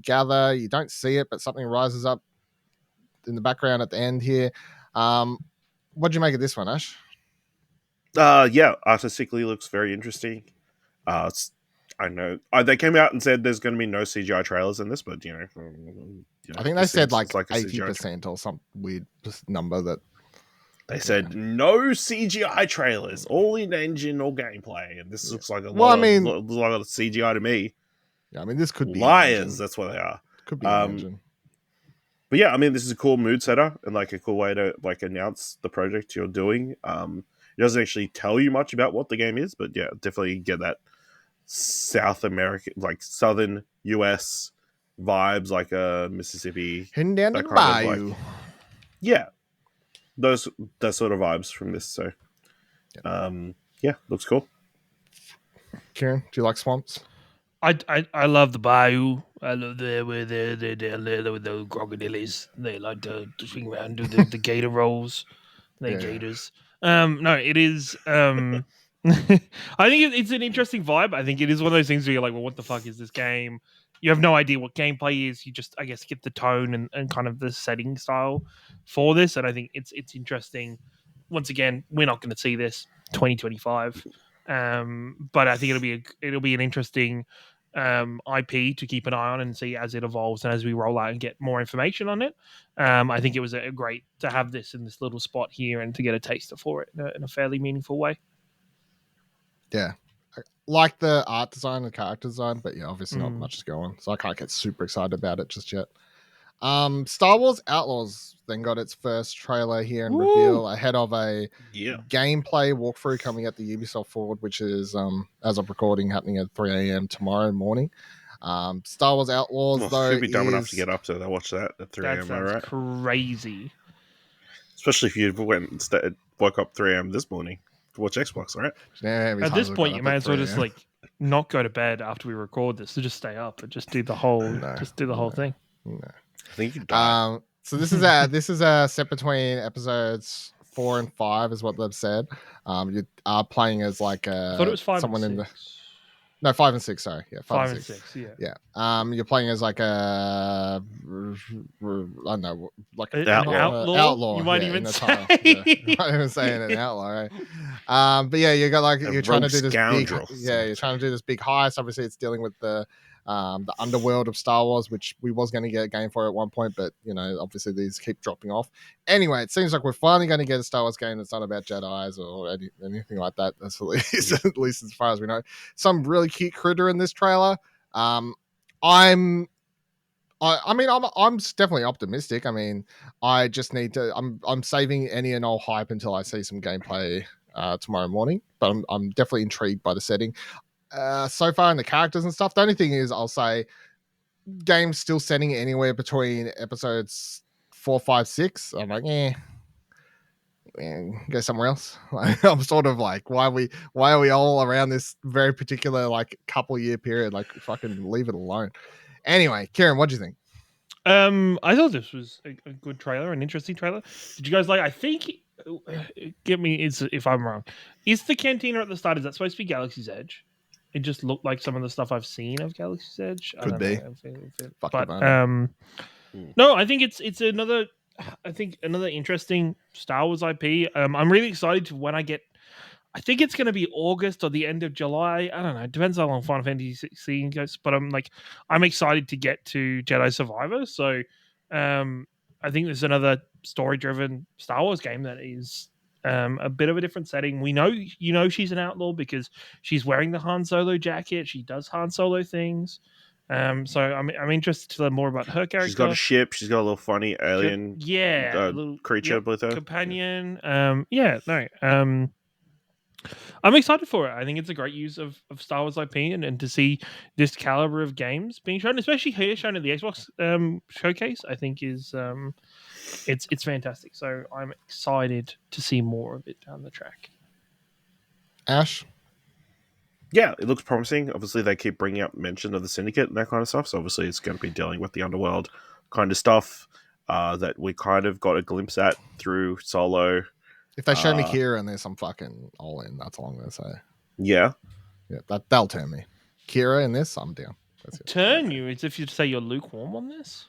Speaker 1: gather. You don't see it, but something rises up in the background at the end here. What do you make of this one, Ash?
Speaker 2: Artistically looks very interesting. I know they came out and said there's going to be no CGI trailers in this, but
Speaker 1: I think they said like
Speaker 2: it's a
Speaker 1: 80% or some weird number that
Speaker 2: they said no CGI trailers, all in engine or gameplay, and this looks like a lot of CGI to me.
Speaker 1: Yeah, I mean this could be
Speaker 2: liars. That's what they are.
Speaker 1: Could be an engine.
Speaker 2: But yeah, I mean, this is a cool mood setter and like a cool way to like announce the project you're doing. It doesn't actually tell you much about what the game is, but yeah, definitely get that South American, like Southern US vibes, like Mississippi,
Speaker 1: heading down to the
Speaker 2: kind
Speaker 1: bayou.
Speaker 2: of like, yeah, those sort of vibes from this. So, yeah, looks cool.
Speaker 1: Kieran, do you like swamps?
Speaker 3: I love the bayou. I love where they're with the crocodiles. They like to swing around, do the gator rolls. They're gators. No, it is. I think it's an interesting vibe. I think it is one of those things where you're like, well, what the fuck is this game? You have no idea what gameplay is. You just, I guess, get the tone and kind of the setting style for this. And I think it's interesting. Once again, we're not going to see this 2025. But I think it'll be an interesting IP to keep an eye on and see as it evolves and as we roll out and get more information on it. I think it was a great to have this in this little spot here and to get a taster for it in a fairly meaningful way.
Speaker 1: Yeah, I like the art design and character design, but yeah, obviously not much is going, so I can't get super excited about it just yet. Star Wars Outlaws then got its first trailer here and reveal ahead of a gameplay walkthrough coming at the Ubisoft Forward, which is as of recording happening at 3 a.m. tomorrow morning. Star Wars Outlaws though
Speaker 2: you'd be dumb enough to get up to watch that at 3 a.m. Right?
Speaker 3: Crazy.
Speaker 2: Especially if you woke up 3 a.m. this morning to watch Xbox, right?
Speaker 1: Yeah,
Speaker 3: at this point, you may as well just like not go to bed after we record this, so just stay up and just do the whole whole thing.
Speaker 1: No.
Speaker 2: I think you die.
Speaker 1: So this is set between episodes 4 and 5 is what they've said. You are playing as like
Speaker 3: I thought it was 5
Speaker 1: someone
Speaker 3: and 6.
Speaker 1: in the 5 and 6. Sorry, yeah, 5 and 6.
Speaker 3: Yeah.
Speaker 1: You're playing as like I don't know, like
Speaker 3: an outlaw. You might even say.
Speaker 1: I might even say an outlaw, right? But yeah, you got like you're trying to do this you're trying to do this big heist. Obviously, it's dealing with the underworld of Star Wars, which we was going to get a game for at one point, but you know, obviously these keep dropping off. Anyway, it seems like we're finally going to get a Star Wars game that's not about Jedis or anything like that. That's at least as far as we know. Some really cute critter in this trailer. I'm definitely optimistic. I mean, I just need to. I'm saving any and all hype until I see some gameplay tomorrow morning. But I'm definitely intrigued by the setting. So far in the characters and stuff. The only thing is, I'll say, game's still setting anywhere between episodes 4, 5, 6. I'm like, go somewhere else. I'm sort of like, why are we all around this very particular like couple year period? Like, fucking leave it alone. Anyway, Kieran, what do you think?
Speaker 3: I thought this was a good trailer, an interesting trailer. Did you guys like? I think, get me if I'm wrong. Is the cantina at the start? Is that supposed to be Galaxy's Edge? It just looked like some of the stuff I've seen of Galaxy's Edge.
Speaker 1: Could be.
Speaker 3: But no, I think it's another. I think another interesting Star Wars IP. I'm really excited to when I get. I think it's going to be August or the end of July. I don't know. It depends how long Final Fantasy 16 goes. But I'm excited to get to Jedi Survivor. So, I think there's another story-driven Star Wars game that is a bit of a different setting. We know, she's an outlaw because she's wearing the Han Solo jacket. She does Han Solo things. So I'm interested to learn more about her character.
Speaker 2: She's got a ship. She's got a little funny alien,
Speaker 3: little
Speaker 2: creature with her
Speaker 3: companion. I'm excited for it. I think it's a great use of Star Wars IP and to see this caliber of games being shown, especially here shown at the Xbox showcase. I think is it's fantastic. So I'm excited to see more of it down the track.
Speaker 1: Ash?
Speaker 2: Yeah, it looks promising. Obviously, they keep bringing up mention of the Syndicate and that kind of stuff. So obviously, it's going to be dealing with the underworld kind of stuff that we kind of got a glimpse at through Solo.
Speaker 1: If they show me Kira in this, I'm fucking all in. That's all I'm going to say.
Speaker 2: Yeah.
Speaker 1: That'll turn me. Kira in this, I'm down.
Speaker 3: Turn you? As if you'd say you're lukewarm on this?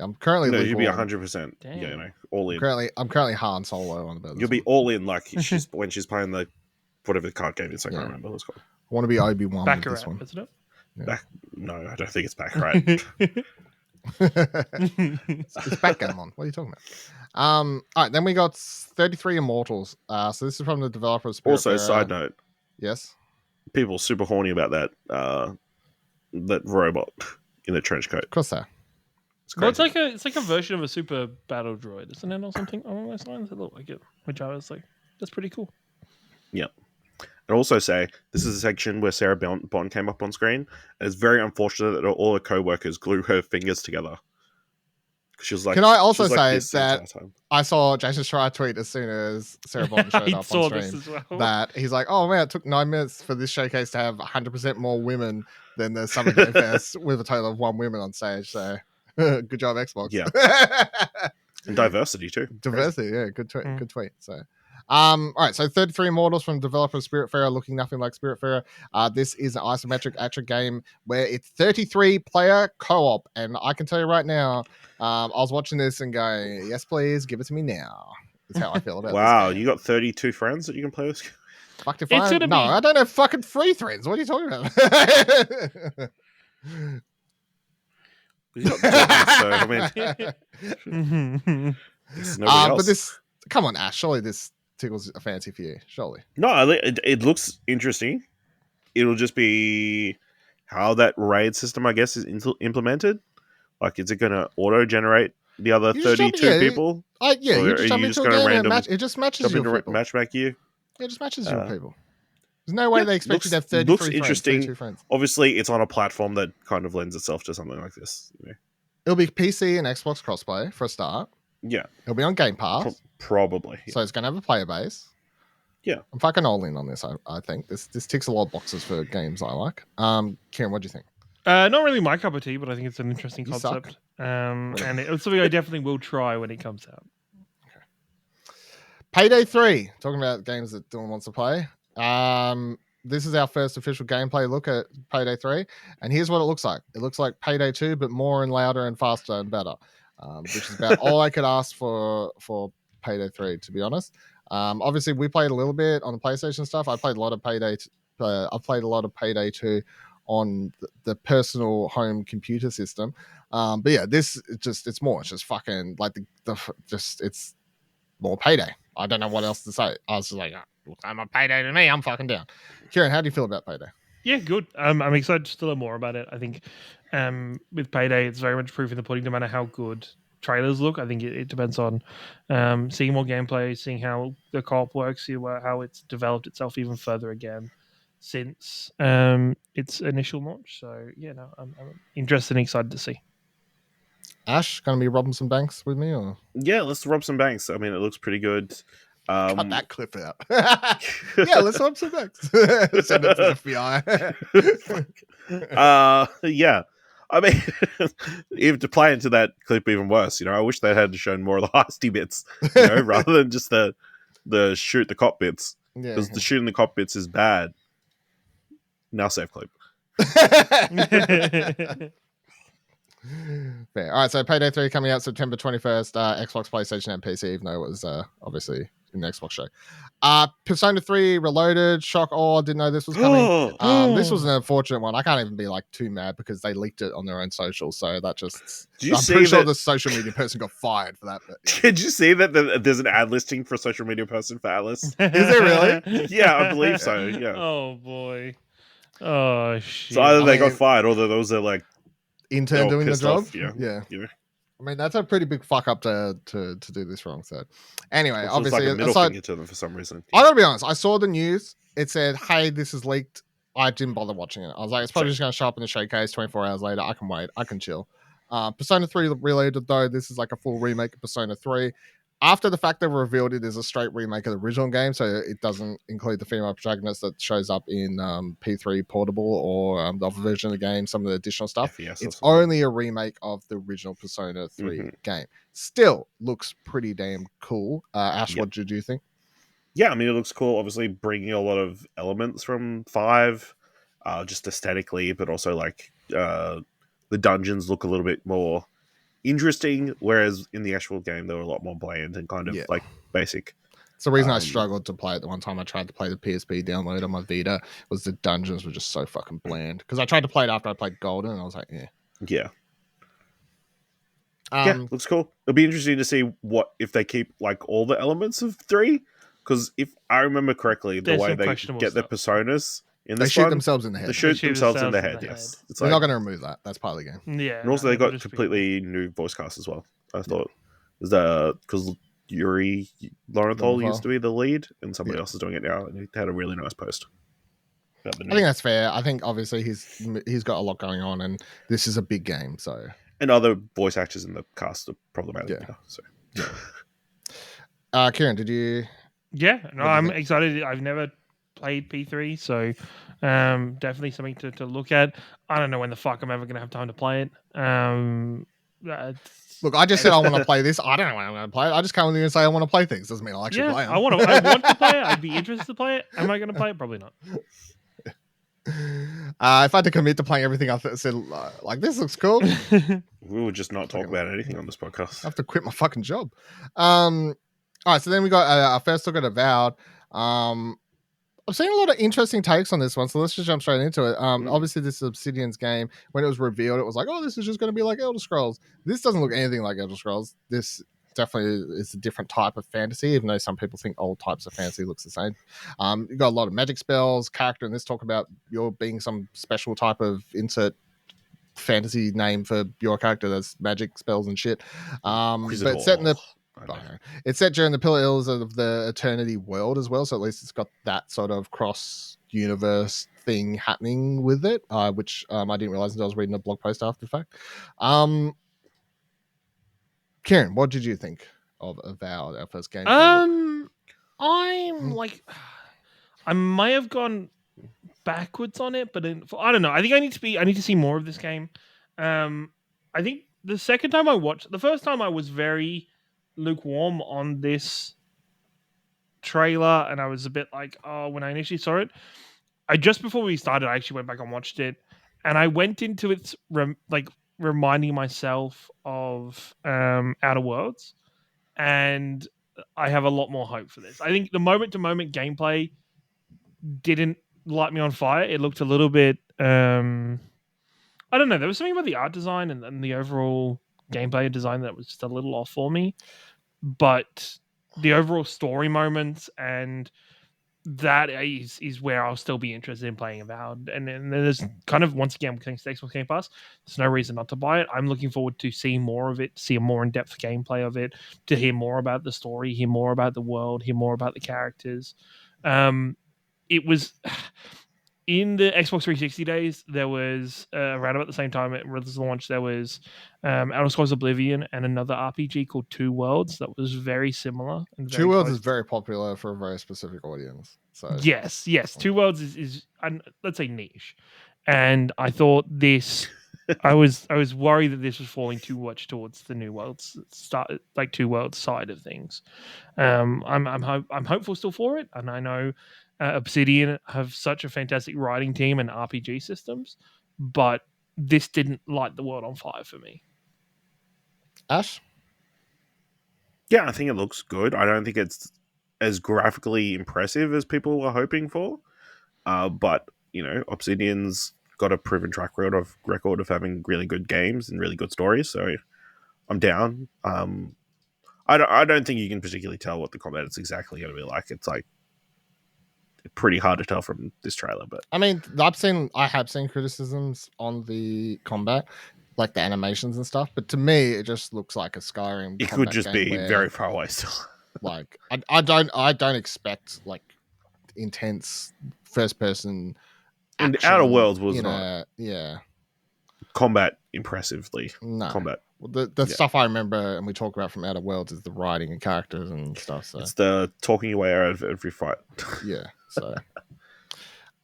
Speaker 1: I'm currently
Speaker 2: lukewarm.
Speaker 1: You'd
Speaker 2: be 100%.
Speaker 3: Damn.
Speaker 2: Yeah, all in.
Speaker 1: I'm currently Han Solo on the.
Speaker 2: You'll be all in, like when she's playing the whatever the card game is. I can't remember what it's called.
Speaker 1: I want to be Obi-Wan with this one.
Speaker 3: Isn't it?
Speaker 2: No, I don't think it's Baccarat.
Speaker 1: It's backgammon. What are you talking about? All right, then we got 33 Immortals. So this is from the developer of
Speaker 2: Also,
Speaker 1: Spiritfarer.
Speaker 2: side note,
Speaker 1: Yes.
Speaker 2: people are super horny about that robot in the trench coat.
Speaker 1: Of course so.
Speaker 3: Well, it's like a version of a super battle droid, isn't it, or something along those lines? It looked like it, which I was like, that's pretty cool.
Speaker 2: Yep. And also say this is a section where Sarah Bond came up on screen, and it's very unfortunate that all her co-workers glue her fingers together. She was like,
Speaker 1: can I also
Speaker 2: she was like
Speaker 1: say
Speaker 2: this the
Speaker 1: that
Speaker 2: entire time.
Speaker 1: I saw Jason Schreier tweet as soon as Sarah Bond showed up
Speaker 3: saw
Speaker 1: on
Speaker 3: this
Speaker 1: stream
Speaker 3: as well.
Speaker 1: that he's like, oh man, it took 9 minutes for this showcase to have 100% more women than the Summer Game Fest with a total of 1 woman on stage. So good job, Xbox.
Speaker 2: Yeah. And diversity too.
Speaker 1: Diversity, yeah, good tweet. Good tweet. So all right, so 33 Immortals from developer of Spiritfarer, looking nothing like Spiritfarer. This is an isometric action game where it's 33 player co-op, and I can tell you right now, I was watching this and going, yes please, give it to me now. That's how I feel about
Speaker 2: Wow,
Speaker 1: this game.
Speaker 2: you got 32 friends that you can play with?
Speaker 1: Fuck if
Speaker 3: It's
Speaker 1: I...
Speaker 3: gonna
Speaker 1: No,
Speaker 3: be-
Speaker 1: I don't have fucking 3 friends. What are you talking about?
Speaker 2: You got Johnny, so I mean, there's nobody else.
Speaker 1: But this... Come on, Ash, surely this tickles a fancy for you, surely.
Speaker 2: No, it looks interesting. It'll just be how that raid system, I guess, is implemented. Like, is it going to auto-generate the other
Speaker 1: You just
Speaker 2: 32 people?
Speaker 1: Yeah,
Speaker 2: Or
Speaker 1: you
Speaker 2: are
Speaker 1: just jump
Speaker 2: you
Speaker 1: into
Speaker 2: just
Speaker 1: a
Speaker 2: gonna
Speaker 1: game and
Speaker 2: random
Speaker 1: it just matches your people.
Speaker 2: Matchmake you?
Speaker 1: Yeah, it just matches your people. There's no way
Speaker 2: Yeah,
Speaker 1: they expect you to have 33
Speaker 2: looks
Speaker 1: friends,
Speaker 2: interesting.
Speaker 1: 32 friends.
Speaker 2: Obviously, it's on a platform that kind of lends itself to something like this. You know?
Speaker 1: It'll be PC and Xbox crossplay for a start.
Speaker 2: Yeah.
Speaker 1: It'll be on Game Pass.
Speaker 2: Probably. Yeah.
Speaker 1: So it's going to have a player base.
Speaker 2: Yeah.
Speaker 1: I'm fucking all in on this, I think. This ticks a lot of boxes for games I like. Kieran, what do you think?
Speaker 3: Not really my cup of tea, but I think it's an interesting
Speaker 1: You
Speaker 3: concept. And it's something I definitely will try when it comes out.
Speaker 1: Okay. Payday 3. Talking about games that Dylan wants to play. This is our first official gameplay look at Payday 3. And here's what it looks like. It looks like Payday 2, but more and louder and faster and better. Which is about all I could ask for Payday 3, to be honest. Obviously, we played a little bit on the PlayStation stuff. I played a lot of Payday. I've played a lot of Payday 2 on the personal home computer system. But yeah, this it's more. It's just fucking like it's more Payday. I don't know what else to say. I was just like, I'm a Payday to me. I'm fucking down. Kieran, how do you feel about Payday?
Speaker 3: Yeah, good. I'm excited to learn more about it. I think with Payday, it's very much proof in the pudding, no matter how good trailers look. I think it depends on seeing more gameplay, seeing how the co-op works, see how it's developed itself even further again since its initial launch. So yeah, no, I'm interested and excited to see.
Speaker 1: Ash, gonna be robbing some banks with me, or
Speaker 2: Yeah, let's rob some banks. I mean, it looks pretty good.
Speaker 1: cut that clip out. Yeah, let's rob some banks. Send it to the FBI.
Speaker 2: Yeah. I mean, even to play into that clip even worse, I wish they had shown more of the heisty bits, rather than just the shoot the cop bits.
Speaker 1: Yeah,
Speaker 2: Because the shooting the cop bits is bad. Now save clip.
Speaker 1: Fair. All right, so Payday 3 coming out September 21st, Xbox, PlayStation, and PC, even though it was obviously in the Xbox show. Persona 3 Reloaded, shock, didn't know this was coming. This was an unfortunate one. I can't even be like too mad because they leaked it on their own social, so that just... I'm pretty sure the social media person got fired for that. But, yeah.
Speaker 2: Did you see that there's an ad listing for a social media person for Atlas?
Speaker 3: Is
Speaker 1: there really?
Speaker 2: Yeah, I believe so, yeah.
Speaker 3: Oh, boy. Oh, shit.
Speaker 2: So either they got fired or those are like...
Speaker 1: intern doing the job?
Speaker 2: Off, yeah.
Speaker 1: I mean, that's a pretty big fuck up to do this wrong. So, anyway,
Speaker 2: It
Speaker 1: obviously,
Speaker 2: like a middle finger to them for some reason.
Speaker 1: I gotta be honest. I saw the news. It said, "Hey, this is leaked." I didn't bother watching it. I was like, "It's probably just going to show up in the showcase 24 hours later. I can wait. I can chill." Persona 3 Reloaded, though, this is like a full remake of Persona 3. After the fact they've revealed it is a straight remake of the original game, so it doesn't include the female protagonist that shows up in P3 Portable or the other version of the game, some of the additional stuff.
Speaker 2: FES
Speaker 1: it's only a remake of the original Persona 3 game. Still looks pretty damn cool. Ash, what did you think?
Speaker 2: Yeah, I mean, it looks cool. Obviously, bringing a lot of elements from 5, just aesthetically, but also like the dungeons look a little bit more interesting, whereas in the actual game they were a lot more bland and kind of like basic.
Speaker 1: It's the reason I struggled to play it. The one time I tried to play the PSP download on my Vita was the dungeons were just so fucking bland. Because I tried to play it after I played Golden, and I was like, yeah.
Speaker 2: Yeah, looks cool. It'll be interesting to see what if they keep like all the elements of 3. Because if I remember correctly, the
Speaker 3: There's
Speaker 2: way
Speaker 3: some
Speaker 2: they
Speaker 3: questionable
Speaker 2: get their
Speaker 3: stuff.
Speaker 2: personas in
Speaker 1: They
Speaker 2: this
Speaker 1: shoot
Speaker 2: one,
Speaker 1: themselves in the
Speaker 2: they
Speaker 1: head.
Speaker 2: shoot
Speaker 3: shoot
Speaker 2: themselves in the
Speaker 3: themselves
Speaker 2: head.
Speaker 3: in the
Speaker 2: Yes, it's
Speaker 1: They're
Speaker 2: like,
Speaker 1: not going to remove that. That's part of the game.
Speaker 3: Yeah,
Speaker 2: and also
Speaker 3: no,
Speaker 2: they
Speaker 3: it'll
Speaker 2: got
Speaker 3: just be-
Speaker 2: completely new voice cast as well. I thought is that because Yuri Lowenthal used to be the lead, and somebody
Speaker 1: Yeah.
Speaker 2: else is doing it now, and he had a really nice post about the
Speaker 1: I
Speaker 2: name.
Speaker 1: think that's fair. I think obviously he's got a lot going on, and this is a big game. So
Speaker 2: And other voice actors in the cast are problematic
Speaker 1: Yeah.
Speaker 2: now. So
Speaker 1: Kieran, did you?
Speaker 3: Yeah, no,
Speaker 1: What do you
Speaker 3: I'm
Speaker 1: think?
Speaker 3: excited. I've never played P3, so definitely something to look at. I don't know when the fuck I'm ever going to have time to play it.
Speaker 1: Look, I just said I want to play this. I don't know when I'm going to play it. I just come with you and say I want to play things. Doesn't mean I'll actually play them.
Speaker 3: I want to play it. I'd be interested to play it. Am I going to play it? Probably not.
Speaker 1: If I had to commit to playing everything, I said like this looks cool.
Speaker 2: we would just not talk about anything on this podcast.
Speaker 1: I have to quit my fucking job. All right, so then we got our first look at Avowed. I've seen a lot of interesting takes on this one, so let's just jump straight into it. Obviously, this is Obsidian's game. When it was revealed, it was like, oh, this is just going to be like Elder Scrolls. This doesn't look anything like Elder Scrolls. This definitely is a different type of fantasy, even though some people think old types of fantasy looks the same. You've got a lot of magic spells, character in this talk about you're being some special type of insert fantasy name for your character that's magic spells and shit. But it's set in the it's set during the Pillar Hills of the Eternity world as well, so at least it's got that sort of cross universe thing happening with it, which I didn't realize until I was reading a blog post after the fact. Kieran, what did you think of Avowed, our first game?
Speaker 3: I'm like, I may have gone backwards on it, but I don't know. I think I need to see more of this game. I think the first time I was very lukewarm on this trailer, and I was a bit like, oh, when I initially saw it, just before we started, I actually went back and watched it, and I went into it reminding myself of Outer Worlds, and I have a lot more hope for this. I think the moment to moment gameplay didn't light me on fire. It looked a little bit I don't know. There was something about the art design and the overall gameplay design that was just a little off for me. But the overall story moments and that is where I'll still be interested in playing Avowed. And then there's kind of, once again, thanks to Xbox Game Pass, there's no reason not to buy it. I'm looking forward to seeing more of it, see a more in-depth gameplay of it, to hear more about the story, hear more about the world, hear more about the characters. It was in the Xbox 360 days. There was around about the same time it was launched. There was Elder Scrolls Oblivion and another RPG called Two Worlds that was very similar. And
Speaker 1: Two Worlds is very popular for a very specific audience. So
Speaker 3: yes, Two Worlds is let's say niche, and I thought this. I was worried that this was falling too much towards the New Worlds Two Worlds side of things. I'm hopeful still for it, and I know Obsidian have such a fantastic writing team and RPG systems, but this didn't light the world on fire for me.
Speaker 1: Ash?
Speaker 2: Yeah, I think it looks good. I don't think it's as graphically impressive as people were hoping for. But, Obsidian's got a proven track record of having really good games and really good stories, so I'm down. I don't think you can particularly tell what the combat is exactly going to be like. It's like pretty hard to tell from this trailer, but
Speaker 1: I mean, I have seen criticisms on the combat, like the animations and stuff, but to me, it just looks like a Skyrim.
Speaker 2: It could just be very far away still.
Speaker 1: Like, I don't expect like intense first person.
Speaker 2: And Outer Worlds was
Speaker 1: not
Speaker 2: combat impressively.
Speaker 1: No.
Speaker 2: Combat.
Speaker 1: The stuff I remember and we talk about from Outer Worlds is the writing and characters and stuff. So
Speaker 2: it's the talking your way out of every fight.
Speaker 1: Yeah. So,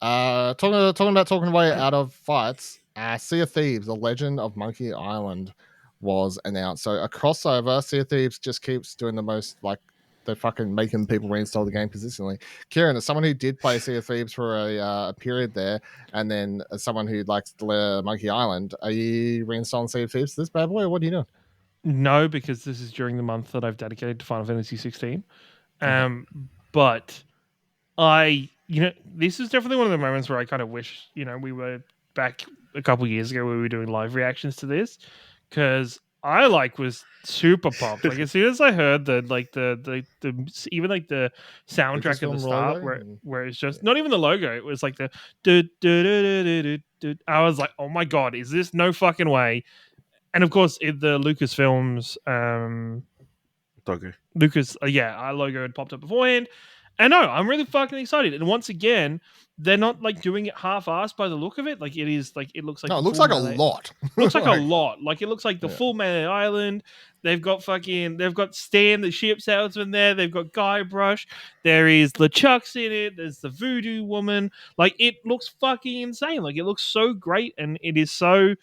Speaker 1: talking away out of fights. Sea of Thieves: The Legend of Monkey Island was announced. So a crossover. Sea of Thieves just keeps doing the most, like they're fucking making people reinstall the game consistently. Kieran, as someone who did play Sea of Thieves for a period there, and then as someone who likes Monkey Island, are you reinstalling Sea of Thieves this bad boy, or what are you doing?
Speaker 3: No, because this is during the month that I've dedicated to Final Fantasy 16. But this is definitely one of the moments where I kind of wish, we were back a couple years ago where we were doing live reactions to this, because I was super pumped. Like as soon as I heard the even like the soundtrack at the
Speaker 1: Lucasfilm
Speaker 3: start
Speaker 1: logo
Speaker 3: where it's just not even the logo, it was like the du, du, du, du, du, du, du. I was like, oh my god, is this no fucking way? And of course, the Lucasfilms
Speaker 2: Okay.
Speaker 3: our logo had popped up beforehand. And no, I'm really fucking excited. And once again, they're not like doing it half-assed by the look of it. Like it is like it looks like
Speaker 1: No, it
Speaker 3: the
Speaker 1: looks
Speaker 3: full
Speaker 1: like a
Speaker 3: Melee-
Speaker 1: lot.
Speaker 3: Looks like a lot. Like it looks like the
Speaker 1: Yeah.
Speaker 3: full Melee Island. They've got Stan the ship salesman there. They've got Guybrush. There is LeChuck's in it. There's the Voodoo Woman. Like it looks fucking insane. Like it looks so great, and it is so.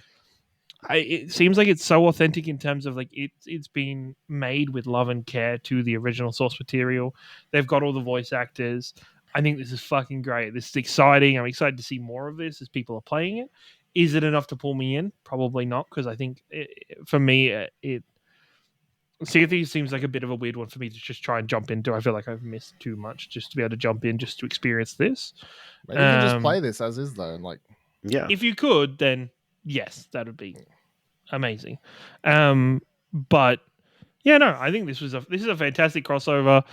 Speaker 3: It seems like it's so authentic in terms of like it's been made with love and care to the original source material. They've got all the voice actors. I think this is fucking great. This is exciting. I'm excited to see more of this as people are playing it. Is it enough to pull me in? Probably not, because I think for me, Sea of Thieves seems like a bit of a weird one for me to just try and jump into. I feel like I've missed too much just to be able to jump in, just to experience this.
Speaker 1: Maybe you can just play this as is though, and like
Speaker 2: Yeah.
Speaker 3: If you could, then yes, that would be amazing. But yeah, no, I think this is a fantastic crossover.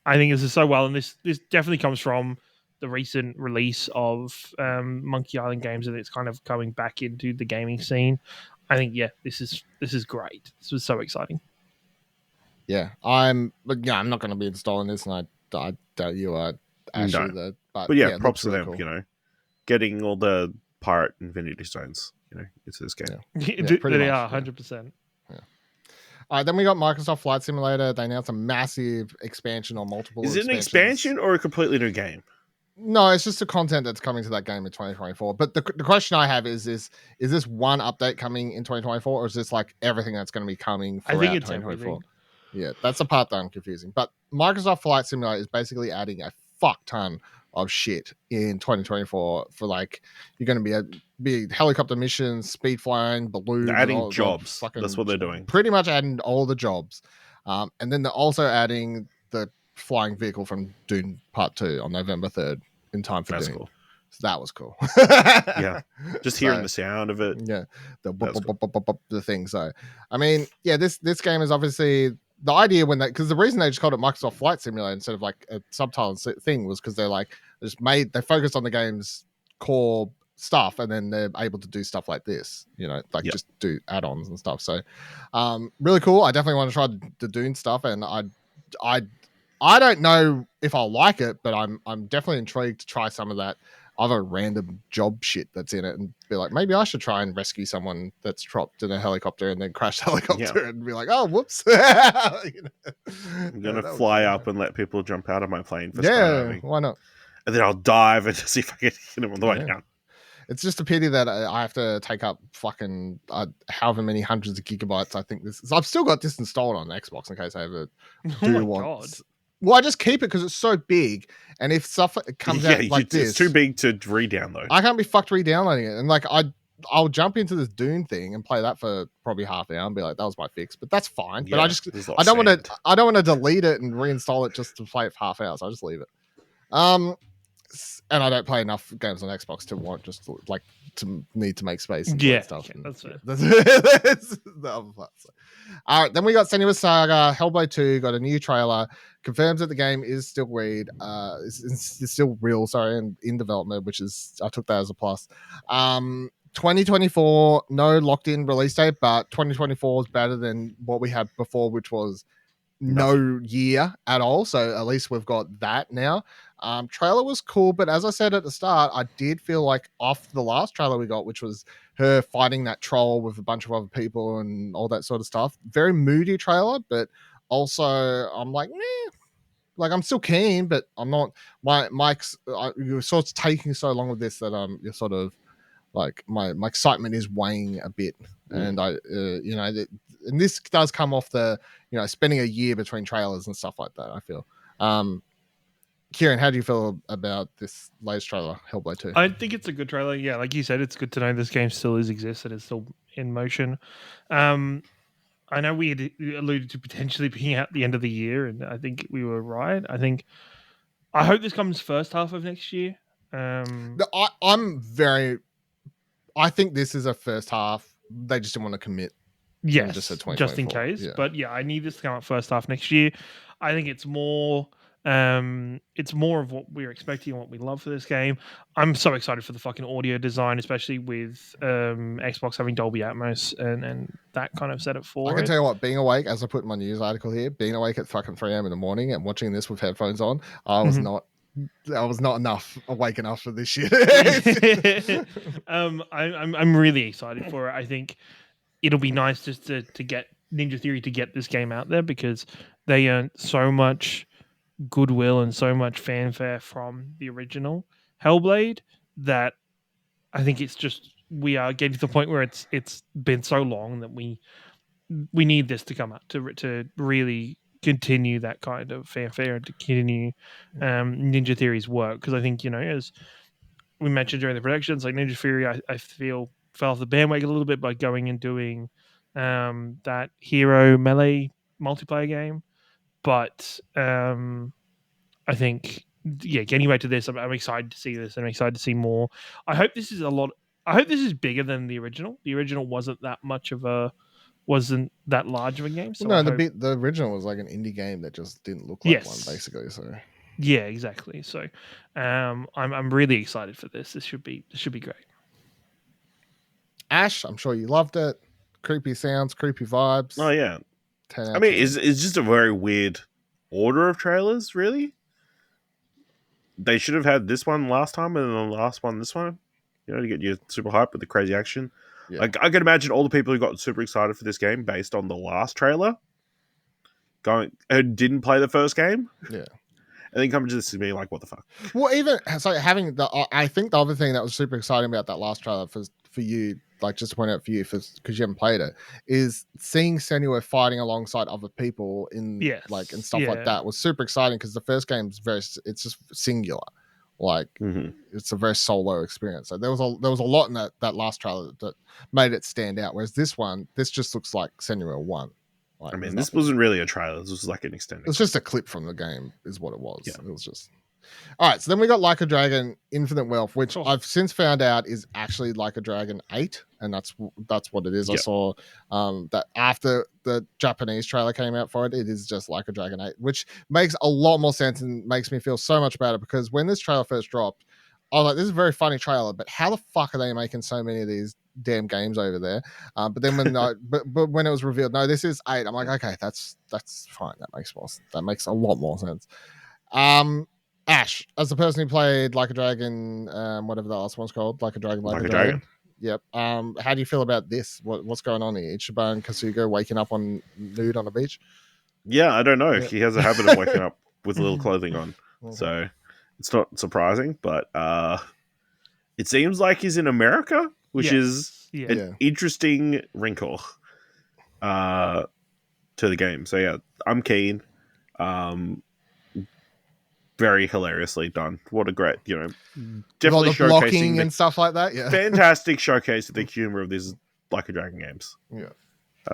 Speaker 3: I think this is so well, and this definitely comes from the recent release of Monkey Island games, and it's kind of coming back into the gaming scene. I think this is great. This was so exciting.
Speaker 1: yeah, I'm not going to be installing this, and I doubt you are, Ash,
Speaker 2: No.
Speaker 1: either.
Speaker 2: But yeah,
Speaker 1: it
Speaker 2: props
Speaker 1: looks
Speaker 2: to them.
Speaker 1: cool.
Speaker 2: Getting all the pirate Infinity Stones. Into this game.
Speaker 3: They are 100%.
Speaker 1: All right, then we got Microsoft Flight Simulator. They announced a massive expansion or multiple.
Speaker 2: Is it an expansion or a completely new game?
Speaker 1: No, it's just the content that's coming to that game in 2024. But the question I have is this one update coming in 2024, or is this like everything that's going to be coming throughout 2024?
Speaker 3: Everything.
Speaker 1: Yeah, that's the part that I'm confusing. But Microsoft Flight Simulator is basically adding a fuck ton of shit in 2024 for like you're going to be helicopter missions, speed flying, balloons,
Speaker 2: they're adding jobs. That's what they're doing.
Speaker 1: Pretty much adding all the jobs, and then they're also adding the flying vehicle from Dune Part 2 on November 3rd in time for Dune. Cool. So that was cool.
Speaker 2: Yeah, just hearing the sound of it.
Speaker 1: Yeah, the thing. So, I mean, yeah, this game is obviously the idea because the reason they just called it Microsoft Flight Simulator instead of like a subtitle thing was because they're like they focused on the game's core stuff, and then they're able to do stuff like this, just do add-ons and stuff. So, really cool. I definitely want to try the Dune stuff, and I don't know if I'll like it, but I'm definitely intrigued to try some of that other random job shit that's in it and be like, maybe I should try and rescue someone that's trapped in a helicopter and then crash the helicopter and be like, oh, whoops.
Speaker 2: I'm going to fly up and let people jump out of my plane for skydiving.
Speaker 1: Why not?
Speaker 2: And then I'll dive and see if I can hit them on the way down.
Speaker 1: It's just a pity that I have to take up fucking however many hundreds of gigabytes. I think I've still got this installed on Xbox in case I ever do want. God. Well, I just keep it because it's so big, and if stuff comes out like this,
Speaker 2: it's too big to re-download.
Speaker 1: I can't be fucked re-downloading it, and like I'll jump into this Dune thing and play that for probably half an hour and be like, that was my fix, but that's fine.
Speaker 2: Yeah,
Speaker 1: but I don't want to delete it and reinstall it just to play it for half hours. So I just leave it. And I don't play enough games on Xbox to want to need to make space. And stuff.
Speaker 3: Yeah, that's fair.
Speaker 1: That's the other part. So. All right, then we got Senua's Saga, Hellblade 2, got a new trailer, confirms that the game is still is still real, and in development, which is, I took that as a plus. 2024, no locked in release date, but 2024 is better than what we had before, which was no year at all. So at least we've got that now. Trailer was cool, but as I said at the start, I did feel like after the last trailer we got, which was her fighting that troll with a bunch of other people and all that sort of stuff, very moody trailer, but also I'm like, meh. Like I'm still keen, but I'm not. You're sort of taking so long with this that you're sort of like my excitement is weighing a bit, and and this does come off the spending a year between trailers and stuff like that. I feel. Kieran, how do you feel about this latest trailer, Hellblade 2?
Speaker 3: I think it's a good trailer. Yeah, like you said, it's good to know this game still exists and it's still in motion. I know we had alluded to potentially being out the end of the year, and I think we were right. I hope this comes first half of next year.
Speaker 1: I think this is a first half. They just didn't want to commit You just said
Speaker 3: Yes, just in
Speaker 1: 2024.
Speaker 3: case.
Speaker 1: Yeah.
Speaker 3: But yeah, I need this to come out first half next year. I think it's more of what we're expecting and what we love for this game. I'm so excited for the fucking audio design, especially with Xbox having Dolby Atmos and that kind of setup
Speaker 1: I
Speaker 3: for
Speaker 1: can
Speaker 3: it.
Speaker 1: tell you what, being awake, as I put in my news article here, being awake at fucking 3 a.m. in the morning and watching this with headphones on, I was not awake enough for this shit.
Speaker 3: I'm really excited for it. I think it'll be nice just to get Ninja Theory to get this game out there because they earned so much goodwill and so much fanfare from the original Hellblade that I think it's just we are getting to the point where it's been so long that we need this to come out to really continue that kind of fanfare and to continue Ninja Theory's work because I think as we mentioned during the predictions, like Ninja Theory, I feel fell off the bandwagon a little bit by going and doing that Hero Melee multiplayer game, but I think getting back to this, I'm excited to see this, and I'm excited to see more. I hope this is bigger than the original. The original wasn't that large of a game. So
Speaker 1: no, the original was like an indie game that just didn't look like one, basically. So
Speaker 3: yeah, exactly. So I'm really excited for this. This should be great.
Speaker 1: Ash, I'm sure you loved it. Creepy sounds, creepy vibes.
Speaker 2: Oh yeah.
Speaker 1: 10
Speaker 2: I mean, it's just a very weird order of trailers, really. They should have had this one last time and then the last one this one, to get you super hyped with the crazy action.
Speaker 1: Yeah.
Speaker 2: Like, I can imagine all the people who got super excited for this game based on the last trailer and didn't play the first game.
Speaker 1: Yeah.
Speaker 2: And then coming to this and being like, what the fuck?
Speaker 1: Well, even so, I think the other thing that was super exciting about that last trailer for you, like just to point out for you, because you haven't played it, is seeing Senua fighting alongside other people and stuff like that was super exciting because the first game's it's just singular, like it's a very solo experience. So there was a lot in that last trailer that made it stand out. Whereas this just looks like Senua 1. Like,
Speaker 2: I mean, this wasn't really a trailer. This was like an extended.
Speaker 1: It's just a clip from the game, is what it was. Yeah. It was just. All right, so then we got Like a Dragon Infinite Wealth, which I've since found out is actually Like a Dragon 8, and that's what it is. Yep. I saw that after the Japanese trailer came out for it, it is just Like a Dragon 8, which makes a lot more sense and makes me feel so much better because when this trailer first dropped, I was like, this is a very funny trailer, but how the fuck are they making so many of these damn games over there? But then when but when it was revealed, no, this is 8, I'm like, okay, that's fine. That makes a lot more sense. Ash, as the person who played Like a Dragon, whatever the last one's called, Like a Dragon, like a Dragon. Yep. How do you feel about this? What's going on here? Ichiban Kasuga waking up nude on a beach?
Speaker 2: Yeah, I don't know. Yeah. He has a habit of waking up with a little clothing on, so it's not surprising. But it seems like he's in America, which is an interesting wrinkle to the game. So yeah, I'm keen. Very hilariously done. What a great, definitely
Speaker 1: showcasing blocking and stuff like that. Yeah,
Speaker 2: fantastic showcase of the humor of these Like a Dragon games.
Speaker 1: Yeah,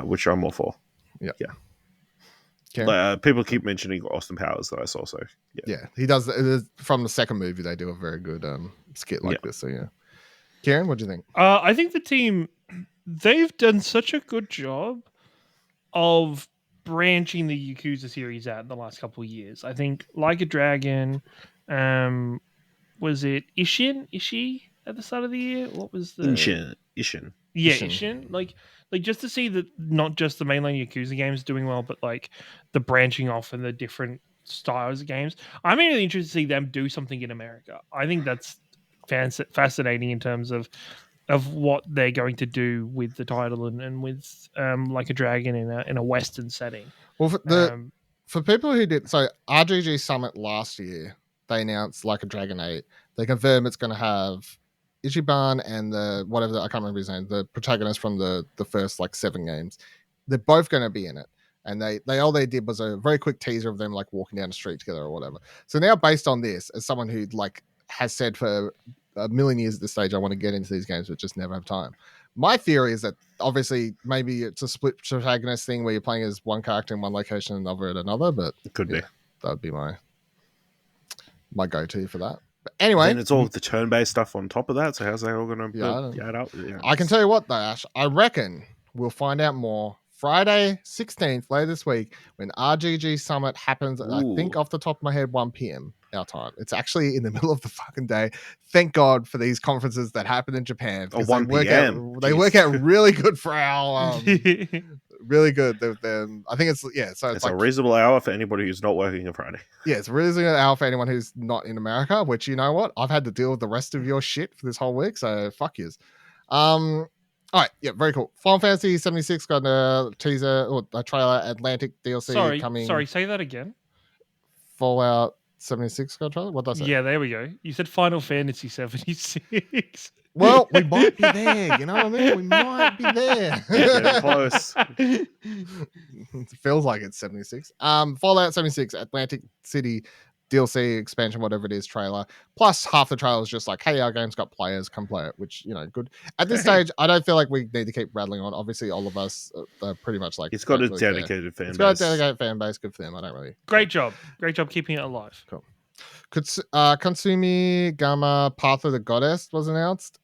Speaker 2: which I'm all for.
Speaker 1: Yeah.
Speaker 2: People keep mentioning Austin Powers that I saw. So
Speaker 1: yeah, he does. From the second movie, they do a very good skit like this. So yeah, Kieran, what do you think?
Speaker 3: I think the team, they've done such a good job of branching the Yakuza series out in the last couple of years. I think Like a Dragon, was it Ishi at the start of the year? What was the
Speaker 2: Ishin?
Speaker 3: Yeah, Ishin. Like just to see that not just the mainline Yakuza games doing well, but like the branching off and the different styles of games. I'm really interested to see them do something in America. I think that's fascinating in terms of what they're going to do with the title and with Like a Dragon in a Western setting.
Speaker 1: Well, for people who did, so RGG Summit last year, they announced Like a Dragon 8. They confirmed it's going to have Ichiban and I can't remember his name, the protagonist from the first 7 games. They're both going to be in it. And they all they did was a very quick teaser of them walking down the street together or whatever. So now, based on this, as someone who has said for a million years at this stage, I want to get into these games, but just never have time. My theory is that obviously maybe it's a split protagonist thing where you're playing as one character in one location and another at another, but
Speaker 2: it could be.
Speaker 1: That would be my go-to for that. But anyway,
Speaker 2: and it's all the turn-based stuff on top of that. So how's that all going to add up? Yeah.
Speaker 1: I can tell you what, though, Ash. I reckon we'll find out more Friday 16th, later this week, when RGG Summit happens. I think
Speaker 2: Ooh.
Speaker 1: off the top of my head, 1 p.m. our time. It's actually in the middle of the fucking day. Thank God for these conferences that happen in Japan.
Speaker 2: Oh,
Speaker 1: Because
Speaker 2: 1 p.m.
Speaker 1: They work out really good for our really good. I think it's so it's
Speaker 2: It's
Speaker 1: like
Speaker 2: a reasonable hour for anybody who's not working on Friday.
Speaker 1: yeah, it's a really good hour for anyone who's not in America. Which you know what, I've had to deal with the rest of your shit for this whole week, so fuck yous. All right, yeah, very cool. Final Fantasy 76 got a teaser or a trailer. Atlantic DLC coming.
Speaker 3: Sorry, say that again.
Speaker 1: Fallout 76 got a trailer. What did I say?
Speaker 3: Yeah, there we go. You said Final Fantasy 76.
Speaker 1: Well, we might be there. You know what I mean? We might be there.
Speaker 2: Getting close.
Speaker 1: It feels like it's 76. Fallout 76 Atlantic City DLC expansion, whatever it is, trailer. Plus half the trailer is just like, hey, our game's got players, come play it, which, good. At this stage, I don't feel like we need to keep rattling on. Obviously, all of us are pretty much like...
Speaker 2: It's got a dedicated fan base.
Speaker 1: It's got a dedicated fan base. Good for them. I don't really...
Speaker 3: Great job keeping it alive.
Speaker 1: Cool. Katsumi Gama Path of the Goddess was announced.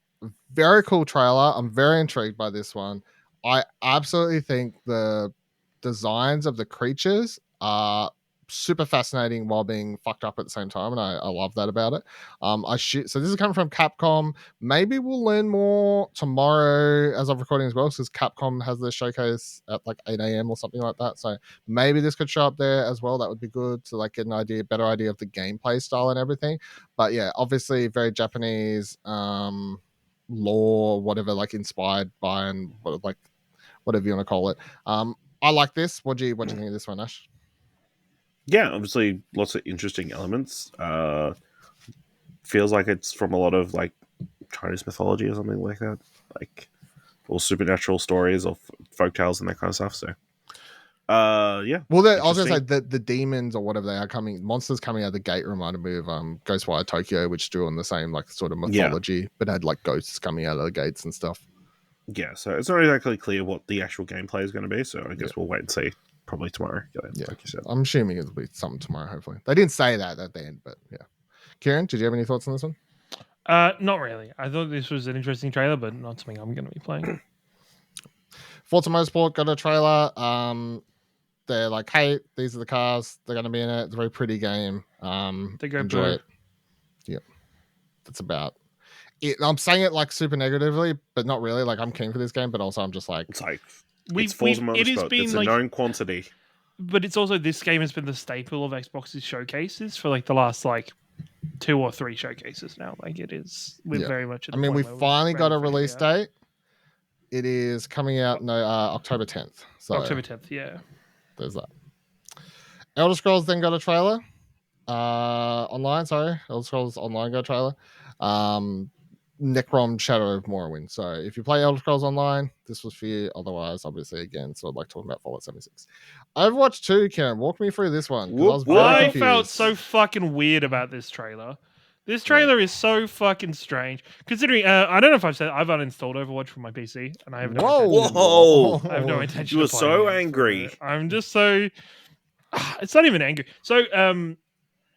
Speaker 1: Very cool trailer. I'm very intrigued by this one. I absolutely think the designs of the creatures are super fascinating while being fucked up at the same time, and I love that about it. So this is coming from Capcom. Maybe we'll learn more tomorrow as I'm recording as well, because Capcom has their showcase at like 8 a.m. or something like that. So maybe this could show up there as well. That would be good to like get an better idea of the gameplay style and everything. But yeah, obviously very Japanese lore, whatever, like inspired by and like whatever you want to call it. I like this. What do you think of this one, Ash?
Speaker 2: Yeah, obviously lots of interesting elements. Feels like it's from a lot of like Chinese mythology or something like that, like all supernatural stories or folk tales and that kind of stuff. So yeah.
Speaker 1: Well, I was gonna say the demons or whatever they are monsters coming out of the gate reminded me of Ghostwire Tokyo, which drew on the same like sort of mythology, but had like ghosts coming out of the gates and stuff.
Speaker 2: Yeah, so it's not exactly clear what the actual gameplay is going to be, so I guess we'll wait and see. Probably tomorrow. Yeah, like you said.
Speaker 1: I'm assuming it'll be something tomorrow, hopefully. They didn't say that at the end, but yeah. Kieran, did you have any thoughts on this one?
Speaker 3: Not really. I thought this was an interesting trailer, but not something I'm going to be playing.
Speaker 1: Forza Motorsport got a trailer. They're like, hey, these are the cars. They're going to be in it. It's a very pretty game. Enjoy it. Yep. That's about it. I'm saying it like super negatively, but not really. Like I'm keen for this game, but also I'm just like...
Speaker 2: It's like... It's Forza Motorsport. It's a known quantity.
Speaker 3: But it's also, this game has been the staple of Xbox's showcases for like the last like 2 or 3 showcases now. Like it is, we're very much at the point
Speaker 1: we
Speaker 3: where
Speaker 1: finally got a release date. It is coming out October 10th. So
Speaker 3: October 10th, yeah.
Speaker 1: There's that. Elder Scrolls then got a trailer. Online, sorry. Elder Scrolls Online got a trailer. Necrom Shadow of Morrowind. So if you play Elder Scrolls Online, this was for you. Otherwise, obviously, again, so I'd like talking about Fallout 76. Overwatch 2, Karen, walk me through this one.
Speaker 3: I felt so fucking weird about this trailer. This trailer is so fucking strange. Considering, I don't know if I've said I've uninstalled Overwatch from my PC, and I have no I have no intention.
Speaker 2: You were so angry.
Speaker 3: I'm just so. It's not even angry. So,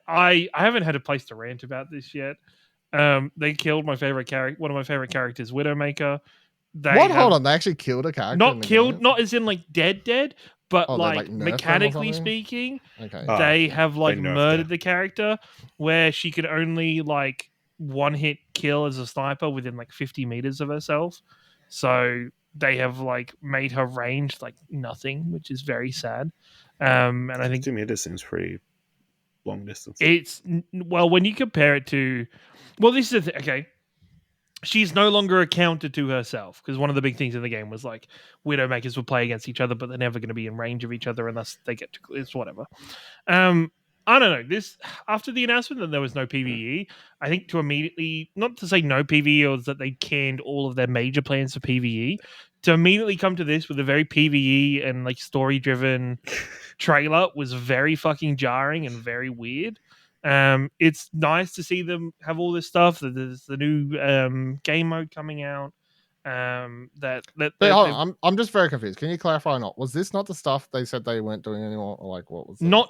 Speaker 3: I haven't had a place to rant about this yet. They killed my favorite character, one of my favorite characters, Widowmaker.
Speaker 1: Hold on, they actually killed a character.
Speaker 3: Not killed, not as in like dead, but like mechanically speaking, they have like murdered the character where she could only like one hit kill as a sniper within like 50 meters of herself. So they have like made her range like nothing, which is very sad. And I think
Speaker 2: 50 meters seems pretty long distance.
Speaker 3: It's when you compare it to, this is okay. She's no longer accounted to herself, because one of the big things in the game was like Widowmakers will play against each other, but they're never going to be in range of each other unless they get to. It's whatever. I don't know. This, after the announcement that there was no PvE, I think to immediately, not to say no PvE or that they canned all of their major plans for PvE, to immediately come to this with a very PvE and like story driven trailer was very fucking jarring and very weird. It's nice to see them have all this stuff. There's the new game mode coming out. I'm
Speaker 1: just very confused. Can you clarify or not? Was this not the stuff they said they weren't doing anymore? Or like what was it?
Speaker 3: No,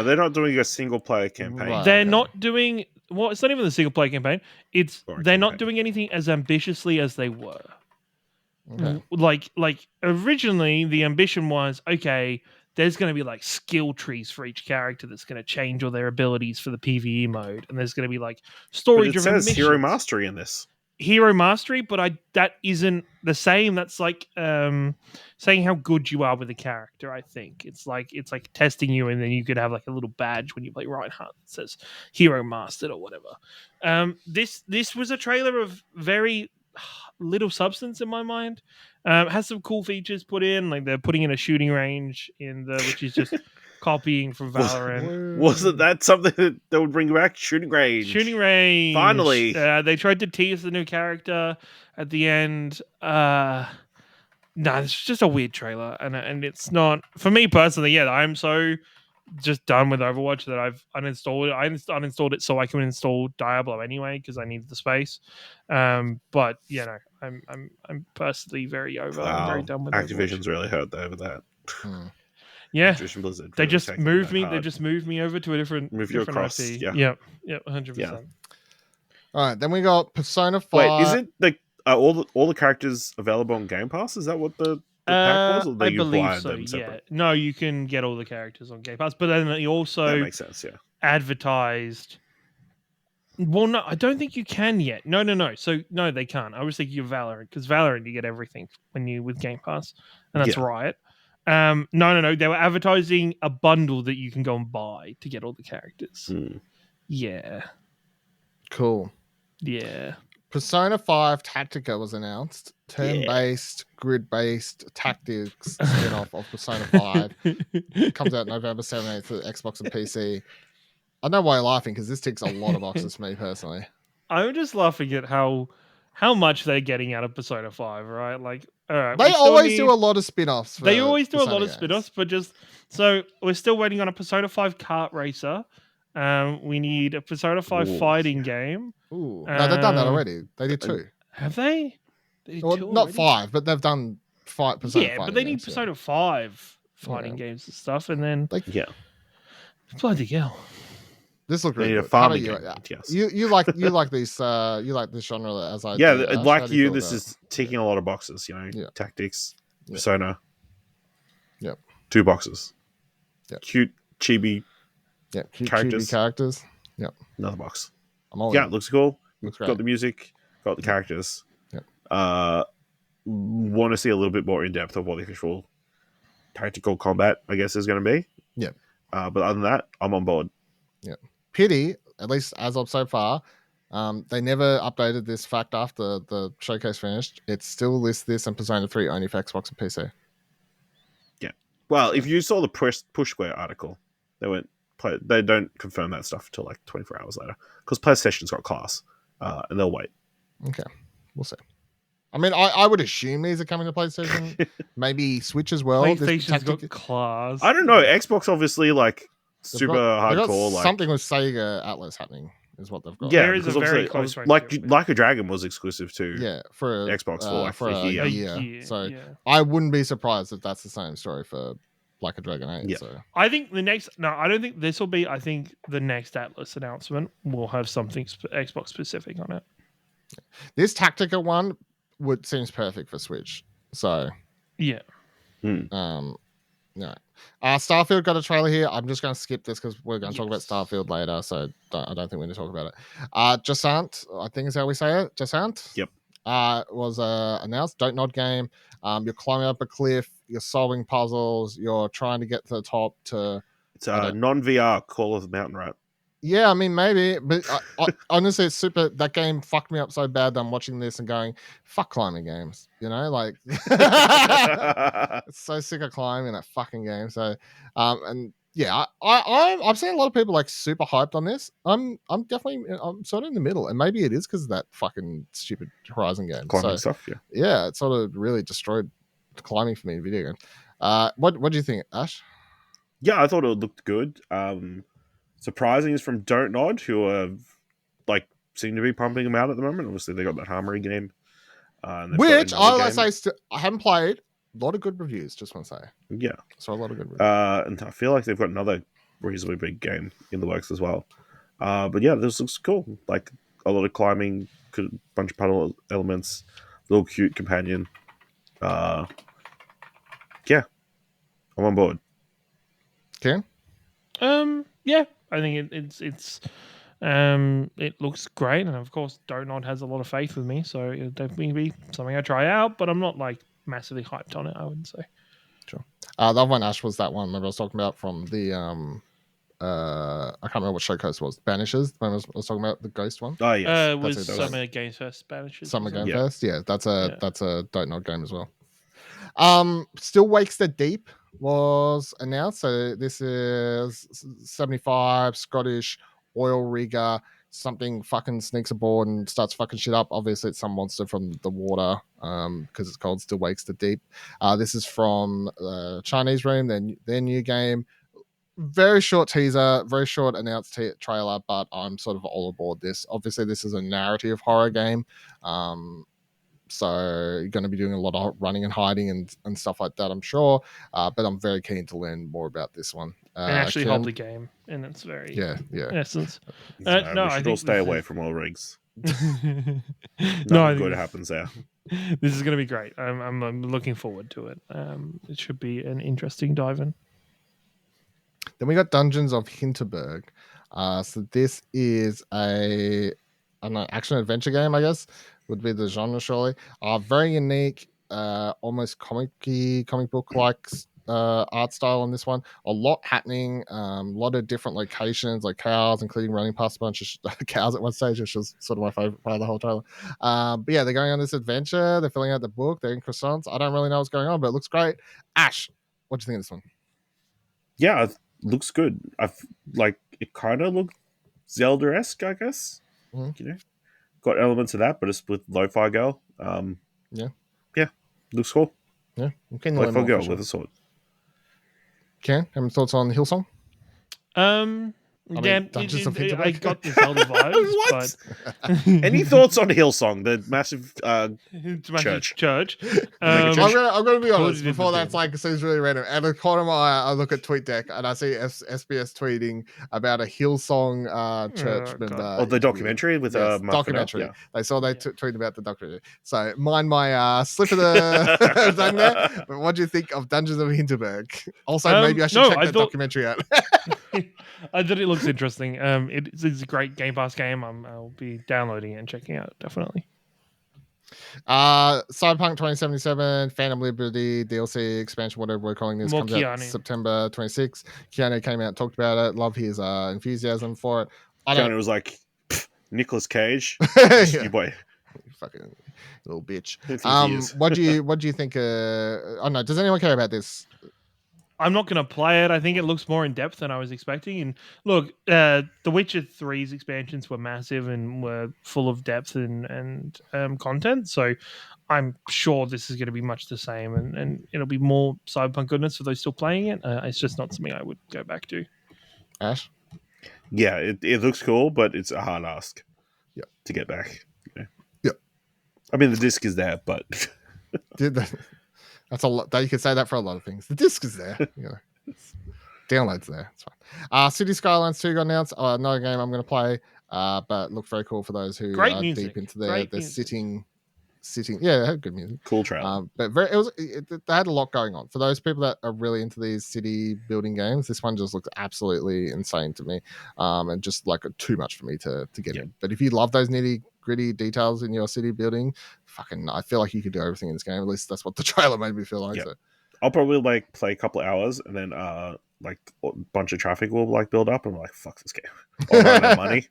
Speaker 2: they're not doing a single player campaign.
Speaker 1: Right,
Speaker 3: they're not doing it's not even the single player campaign. They're not doing anything as ambitiously as they were.
Speaker 1: Okay.
Speaker 3: Like originally the ambition was, okay, there's going to be like skill trees for each character that's going to change all their abilities for the PvE mode, and there's going to be like
Speaker 2: But
Speaker 3: story
Speaker 2: it
Speaker 3: driven
Speaker 2: says
Speaker 3: missions.
Speaker 2: hero mastery in this.
Speaker 3: Hero mastery, but that isn't the same. That's like saying how good you are with a character. I think it's like testing you, and then you could have like a little badge when you play Reinhardt that says hero mastered or whatever. This was a trailer of very little substance in my mind. Has some cool features put in, like they're putting in a shooting range which is just copying from Valorant.
Speaker 2: Wasn't that something that would bring back shooting range?
Speaker 3: Shooting range.
Speaker 2: Finally.
Speaker 3: They tried to tease the new character at the end. No, it's just a weird trailer, and it's not for me personally. Yeah, I'm so just done with Overwatch that I've uninstalled it. I uninstalled it so I can install Diablo anyway because I needed the space. But you know, I'm personally very over. I'm very done with
Speaker 2: Activision's
Speaker 3: Overwatch.
Speaker 2: really hurt over that.
Speaker 3: Yeah,
Speaker 2: Activision Blizzard.
Speaker 3: they
Speaker 2: really
Speaker 3: just
Speaker 2: taking
Speaker 3: moved
Speaker 2: that
Speaker 3: me.
Speaker 2: hard.
Speaker 3: They just moved me over to a different
Speaker 2: across.
Speaker 3: IP.
Speaker 2: Yeah.
Speaker 3: Yep, 100%.
Speaker 1: All right, then we got Persona 5.
Speaker 2: Wait, is it like all the characters available on Game Pass? Is that what the pack was, or
Speaker 3: I
Speaker 2: you
Speaker 3: believe
Speaker 2: buy
Speaker 3: so.
Speaker 2: them
Speaker 3: Yeah,
Speaker 2: separate?
Speaker 3: no, you can get all the characters on Game Pass, but then he
Speaker 2: That
Speaker 3: also
Speaker 2: makes sense. Yeah.
Speaker 3: advertised. Well, no, I don't think you can yet. No. So no, they can't. I was thinking of Valorant because Valorant you get everything when you with Game Pass, and that's
Speaker 2: Yeah.
Speaker 3: right. No. They were advertising a bundle that you can go and buy to get all the characters. Yeah.
Speaker 1: Cool.
Speaker 3: Yeah.
Speaker 1: Persona 5 Tactica was announced. Turn-based, grid-based tactics spin-off of Persona 5. Comes out November 17th for Xbox and PC. I know why you're laughing because this ticks a lot of boxes for me personally.
Speaker 3: I'm just laughing at how much they're getting out of Persona 5, right? Like, all right,
Speaker 1: They always do a lot of spin-offs.
Speaker 3: They always do a
Speaker 1: Persona
Speaker 3: lot of
Speaker 1: games.
Speaker 3: spin-offs, but just so we're still waiting on a Persona 5 kart racer. We need a Persona 5 fighting game.
Speaker 1: Ooh. No, they've done that already. They did 2.
Speaker 3: Have they? They did
Speaker 1: Well,
Speaker 3: 2
Speaker 1: not
Speaker 3: already?
Speaker 1: 5, but they've done Persona
Speaker 3: Yeah, but
Speaker 1: fighting
Speaker 3: they need
Speaker 1: games,
Speaker 3: Persona 5 fighting games and stuff, and then
Speaker 2: Yeah.
Speaker 3: bloody hell.
Speaker 1: This looks
Speaker 2: They
Speaker 1: really
Speaker 2: need a
Speaker 1: good. How
Speaker 2: farming
Speaker 1: about
Speaker 2: game.
Speaker 1: you?
Speaker 2: Yes.
Speaker 1: You like this genre as I
Speaker 2: Yeah,
Speaker 1: do. Ash? How
Speaker 2: like
Speaker 1: do you
Speaker 2: you,
Speaker 1: feel
Speaker 2: this
Speaker 1: about
Speaker 2: is ticking a lot of boxes. You know,
Speaker 1: Yeah.
Speaker 2: tactics,
Speaker 1: Yeah.
Speaker 2: Persona.
Speaker 1: Yep.
Speaker 2: 2 boxes.
Speaker 1: Yep.
Speaker 2: Cute, chibi,
Speaker 1: it? Yeah, cute
Speaker 2: characters.
Speaker 1: chibi characters. Yep.
Speaker 2: another box.
Speaker 1: I'm all
Speaker 2: Yeah,
Speaker 1: in.
Speaker 2: it looks cool.
Speaker 1: Looks great.
Speaker 2: Got the music, got the characters.
Speaker 1: Yep.
Speaker 2: Want to see a little bit more in depth of what the actual tactical combat, I guess, is going to be.
Speaker 1: Yep.
Speaker 2: But other than that, I'm on board.
Speaker 1: Yep. Pity, at least as of so far, they never updated this fact after the showcase finished. It still lists this and Persona 3 only for Xbox and PC.
Speaker 2: Yeah. Well, if you saw the Push Square article, they don't confirm that stuff until like 24 hours later because PlayStation's got class, and they'll wait.
Speaker 1: Okay, we'll see. I mean, I would assume these are coming to PlayStation, maybe Switch as well.
Speaker 3: PlayStation's got class.
Speaker 2: I don't know. Xbox obviously like super
Speaker 1: they've
Speaker 2: hardcore.
Speaker 1: got
Speaker 2: like
Speaker 1: something with Sega Atlas happening is what they've got.
Speaker 2: Yeah,
Speaker 3: There is a
Speaker 2: because
Speaker 3: very
Speaker 2: obviously,
Speaker 3: close
Speaker 2: like a Dragon was exclusive to
Speaker 1: Yeah, for
Speaker 2: Xbox for like
Speaker 1: a
Speaker 2: a year.
Speaker 1: year. So
Speaker 3: yeah.
Speaker 1: I wouldn't be surprised if that's the same story for Like a Dragon 8.
Speaker 2: Yeah.
Speaker 1: So
Speaker 3: I think I don't think this will be. I think the next Atlas announcement will have something Xbox specific on it.
Speaker 1: this Tactica one seems perfect for Switch. So
Speaker 3: Yeah.
Speaker 1: no. Starfield got a trailer here. I'm just going to skip this because we're going to talk about Starfield later. So I don't think we're going to talk about it. Jasant, I think is how we say it. Jasant.
Speaker 2: Yep.
Speaker 1: Was announced. Don't Nod game. You're climbing up a cliff. You're solving puzzles. You're trying to get to the top to.
Speaker 2: It's a non-VR Call of the Mountain Rat.
Speaker 1: Yeah, I mean, maybe, but honestly, it's super. That game fucked me up so bad that I'm watching this and going, fuck climbing games. You know, like, it's so sick of climbing that fucking game. So, and yeah, I've seen a lot of people like super hyped on this. I'm sort of in the middle, and maybe it is because of that fucking stupid Horizon game.
Speaker 2: Climbing stuff, yeah.
Speaker 1: Yeah, it sort of really destroyed climbing for me in video games. What do you think, Ash?
Speaker 2: Yeah, I thought it looked good. Surprising is from Don't Nod, who are like seem to be pumping them out at the moment. Obviously, they got that Harmony game,
Speaker 1: which I say I haven't played. A lot of good reviews. Just want to say,
Speaker 2: yeah,
Speaker 1: so a lot of good reviews.
Speaker 2: And I feel like they've got another reasonably big game in the works as well. But yeah, this looks cool. Like a lot of climbing, bunch of puddle elements, little cute companion. Yeah, I'm on board.
Speaker 1: Kieran?
Speaker 3: Yeah, I think it looks great, and of course, Donut has a lot of faith with me, so it'll definitely be something I try out. But I'm not like massively hyped on it, I wouldn't say.
Speaker 1: Sure. The other one, Ash, was that one. Remember I was talking about from the I can't remember what showcase was. Banishes. When I was talking about the ghost one.
Speaker 2: Oh yes,
Speaker 3: It was
Speaker 1: That's it,
Speaker 3: Summer Games Fest Banishes.
Speaker 1: Summer
Speaker 3: wasn't
Speaker 1: Game
Speaker 3: it?
Speaker 1: Fest. Yeah, that's a
Speaker 3: Yeah.
Speaker 1: Don't Nod game as well. Still Wakes the Deep was announced. So this is 75 Scottish oil rigger. Something fucking sneaks aboard and starts fucking shit up. Obviously, it's some monster from the water because it's called Still Wakes the Deep. This is from Chinese Room, their new game. Very short teaser, very short announced trailer, but I'm sort of all aboard this. Obviously, this is a narrative horror game. So you're going to be doing a lot of running and hiding and stuff like that, I'm sure. But I'm very keen to learn more about this one.
Speaker 3: And actually
Speaker 1: Kim?
Speaker 3: hold the game in its very
Speaker 1: Yeah.
Speaker 3: essence.
Speaker 2: No,
Speaker 3: No,
Speaker 2: we
Speaker 3: I
Speaker 2: should
Speaker 3: think
Speaker 2: all stay
Speaker 3: this
Speaker 2: away
Speaker 3: is-
Speaker 2: from oil rigs.
Speaker 3: no,
Speaker 2: Nothing
Speaker 3: I think
Speaker 2: good
Speaker 3: this-
Speaker 2: happens there.
Speaker 3: This is going to be great. I'm looking forward to it. It should be an interesting dive in.
Speaker 1: Then we got Dungeons of Hinterberg. So this is I don't know, action adventure game, I guess, would be the genre surely. Very unique, almost comic book like art style on this one. A lot happening, a lot of different locations like cows, including running past a bunch of cows at one stage, which was sort of my favorite part of the whole trailer. But yeah, they're going on this adventure. They're filling out the book. They're in croissants. I don't really know what's going on, but it looks great. Ash, what do you think of this one?
Speaker 2: Yeah, it looks good. Like it kind of looked Zelda-esque, I guess.
Speaker 1: Mhm.
Speaker 2: You know, got elements of that, but it's with Lo-Fi Girl. Yeah, looks cool.
Speaker 1: Yeah, I'm keen to learn
Speaker 2: Lo-Fi
Speaker 1: more
Speaker 2: Girl
Speaker 1: for sure.
Speaker 2: with a sword.
Speaker 1: Ken, any thoughts on Hillsong?
Speaker 3: Yeah,
Speaker 1: Dungeons of
Speaker 3: I
Speaker 1: Hinterberg?
Speaker 3: got the Zelda vibes,
Speaker 2: What?
Speaker 3: but
Speaker 2: Any thoughts on Hillsong, the massive
Speaker 3: Church.
Speaker 2: Mega church?
Speaker 1: I'm gonna be honest.
Speaker 3: Put it in
Speaker 1: Before
Speaker 3: the
Speaker 1: that's
Speaker 3: bin.
Speaker 1: like seems really random. At the corner of my eye, I look at TweetDeck and I see SBS tweeting about a Hillsong church
Speaker 3: Oh,
Speaker 1: member.
Speaker 3: God.
Speaker 2: Oh, the
Speaker 1: interview.
Speaker 2: documentary with
Speaker 1: Yes,
Speaker 2: Mark Fennell?
Speaker 1: documentary.
Speaker 2: Yeah.
Speaker 1: They saw they
Speaker 3: Yeah.
Speaker 1: tweeted about the documentary. So mind my slip of the tongue there. But what do you think of Dungeons of Hinterberg? Also, maybe I should
Speaker 3: no,
Speaker 1: check
Speaker 3: I
Speaker 1: that
Speaker 3: thought-
Speaker 1: documentary out.
Speaker 3: I thought it looks interesting. It's a great Game Pass game. I'll be downloading it and checking it out definitely.
Speaker 1: Cyberpunk 2077, Phantom Liberty, DLC expansion, whatever we're calling this,
Speaker 3: More
Speaker 1: comes out
Speaker 3: Keanu.
Speaker 1: September 26th. Keanu came out, talked about it, love his enthusiasm for it. I
Speaker 2: Kind
Speaker 1: don't
Speaker 2: of was like Nicolas Cage.
Speaker 1: yeah.
Speaker 2: You boy.
Speaker 1: Fucking little bitch.
Speaker 2: I think he is.
Speaker 1: What do you think? Oh no, does anyone care about this?
Speaker 3: I'm not going to play it. I think it looks more in depth than I was expecting. And look, The Witcher 3's expansions were massive and were full of depth and content. So I'm sure this is going to be much the same, and it'll be more cyberpunk goodness for those still playing it. It's just not something I would go back to.
Speaker 1: Ash?
Speaker 2: Yeah, it looks cool, but it's a hard ask.
Speaker 1: Yep.
Speaker 2: To get back.
Speaker 1: Yep.
Speaker 2: I mean, the disc is there, but
Speaker 1: That's a lot. You could say that for a lot of things. The disc is there. You know, downloads there. It's fine. City Skylines 2 got announced. Another game I'm going to play, but look very cool for those who
Speaker 3: Great
Speaker 1: are
Speaker 3: music.
Speaker 1: deep into
Speaker 3: Great
Speaker 1: their
Speaker 3: music.
Speaker 1: sitting. Yeah, it had good music.
Speaker 2: cool trailer.
Speaker 1: But they had a lot going on. For those people that are really into these city building games, this one just looks absolutely insane to me, and just like too much for me to get in. But if you love those nitty gritty details in your city building, I feel like you could do everything in this game. At least that's what the trailer made me feel like.
Speaker 2: Yeah.
Speaker 1: So.
Speaker 2: I'll probably like play a couple hours and then like a bunch of traffic will like build up and I'm like, fuck this game. I'll run out of money.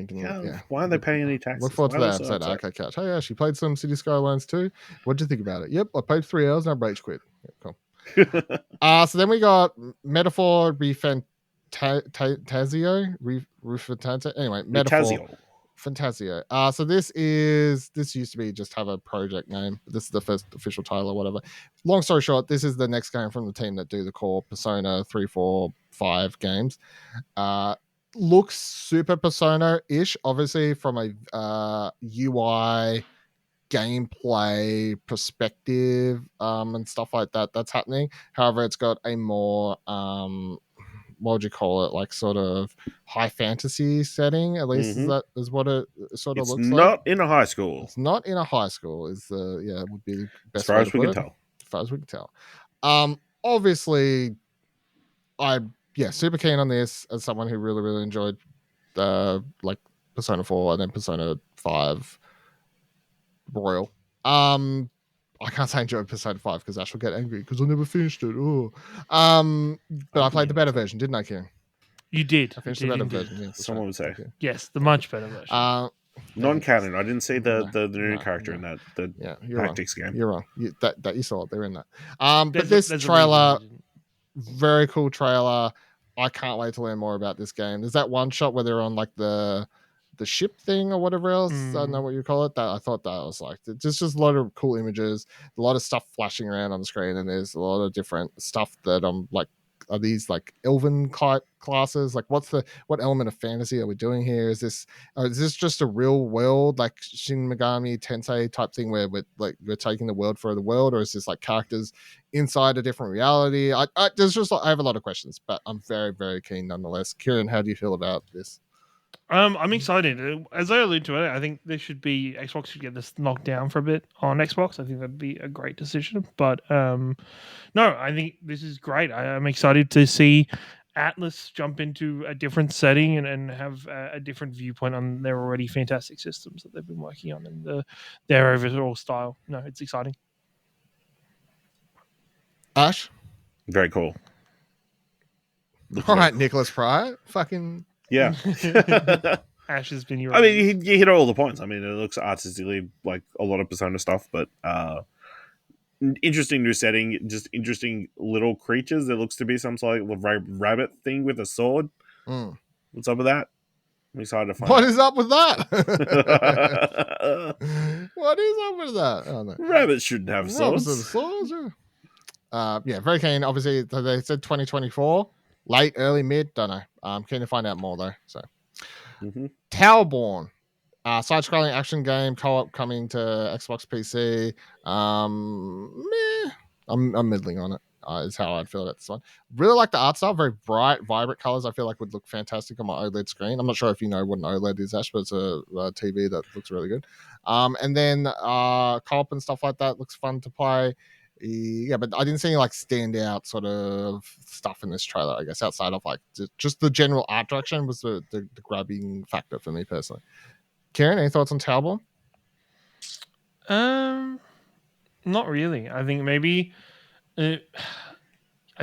Speaker 1: Yeah.
Speaker 2: Why aren't they paying any taxes?
Speaker 1: Look forward to
Speaker 2: Why
Speaker 1: that
Speaker 2: are they so
Speaker 1: episode.
Speaker 2: upset?
Speaker 1: Okay, Couch. Hey, Ash, you played some City Skylines too. What'd you think about it? Yep, I played 3 hours and I rage quit. Yeah, cool. So then we got Metaphor Refantasio. Anyway, Metaphor Fantasio. So this used to be just have a project name. This is the first official title or whatever. Long story short, this is the next game from the team that do the core Persona 3, 4, 5 games. Looks super Persona-ish, obviously from a UI gameplay perspective and stuff like that. That's happening. However, it's got a more what would you call it? Like sort of high fantasy setting. At least is what it sort of
Speaker 2: It's
Speaker 1: looks like.
Speaker 2: not in a high school.
Speaker 1: It's not in a high school. Is the would be the
Speaker 2: As
Speaker 1: best
Speaker 2: far
Speaker 1: way
Speaker 2: as
Speaker 1: to
Speaker 2: we
Speaker 1: put
Speaker 2: can
Speaker 1: it.
Speaker 2: tell.
Speaker 1: As far as we can tell. Obviously, super keen on this as someone who really really enjoyed like Persona 4 and then Persona 5 Royal. I can't say I enjoyed Persona 5 because Ash will get angry because I never finished it. Oh. But I played the better version, didn't I, Kieran?
Speaker 3: You did.
Speaker 1: I finished
Speaker 3: you
Speaker 1: the
Speaker 3: did
Speaker 1: better
Speaker 3: indeed.
Speaker 1: version. Yeah, that's
Speaker 2: Someone
Speaker 1: right.
Speaker 2: would say.
Speaker 1: Okay.
Speaker 3: Yes, the much better version.
Speaker 2: Non-canon. I didn't see the new
Speaker 1: No,
Speaker 2: character
Speaker 1: no.
Speaker 2: in that
Speaker 1: Yeah, you're
Speaker 2: tactics
Speaker 1: wrong.
Speaker 2: game.
Speaker 1: You're wrong. That you saw it. They're in that. But
Speaker 3: There's
Speaker 1: this
Speaker 3: a reason
Speaker 1: trailer,
Speaker 3: you didn't.
Speaker 1: very cool trailer. I can't wait to learn more about this game. There's that one shot where they're on like the ship thing or whatever else. I don't know what you call it. That I thought that was like just a lot of cool images, a lot of stuff flashing around on the screen, and there's a lot of different stuff that I'm like, are these like elven classes? Like, what element of fantasy are we doing here? Is this just a real world like Shin Megami Tensei type thing where we're taking the world for the world, or is this like characters inside a different reality? I have a lot of questions, but I'm very very keen nonetheless. Kieran, how do you feel about this?
Speaker 3: I'm excited. As I alluded to it, I think this should be Xbox should get this knocked down for a bit on Xbox. I think that'd be a great decision. But no, I think this is great. I'm excited to see Atlas jump into a different setting and have a different viewpoint on their already fantastic systems that they've been working on and their overall style. No, it's exciting.
Speaker 1: Ash?
Speaker 2: Very cool.
Speaker 1: All right, Nicholas Pryor. Fucking
Speaker 2: yeah.
Speaker 3: Ash has been your.
Speaker 2: I mean, you hit all the points. I mean, it looks artistically like a lot of Persona stuff, but interesting new setting. Just interesting little creatures. There looks to be some sort of rabbit thing with a sword. What's up with that? I'm excited to find out.
Speaker 1: What is up with that? What is up with that? Oh, no.
Speaker 2: Rabbits shouldn't have swords.
Speaker 1: Yeah, very keen. Obviously, they said 2024, late, early, mid. Don't know. I'm keen to find out more though. So, Towerborn, side-scrolling action game, co-op coming to Xbox PC. I'm middling on it. Is how I'd feel about this one. Really like the art style, very bright, vibrant colors. I feel like would look fantastic on my OLED screen. I'm not sure if you know what an OLED is, Ash, but it's a TV that looks really good. And then co-op and stuff like that looks fun to play. Yeah, but I didn't see any like standout sort of stuff in this trailer. I guess outside of like just the general art direction was the grabbing factor for me personally. Kieran, any thoughts on Towerborn?
Speaker 3: Not really. I think maybe. I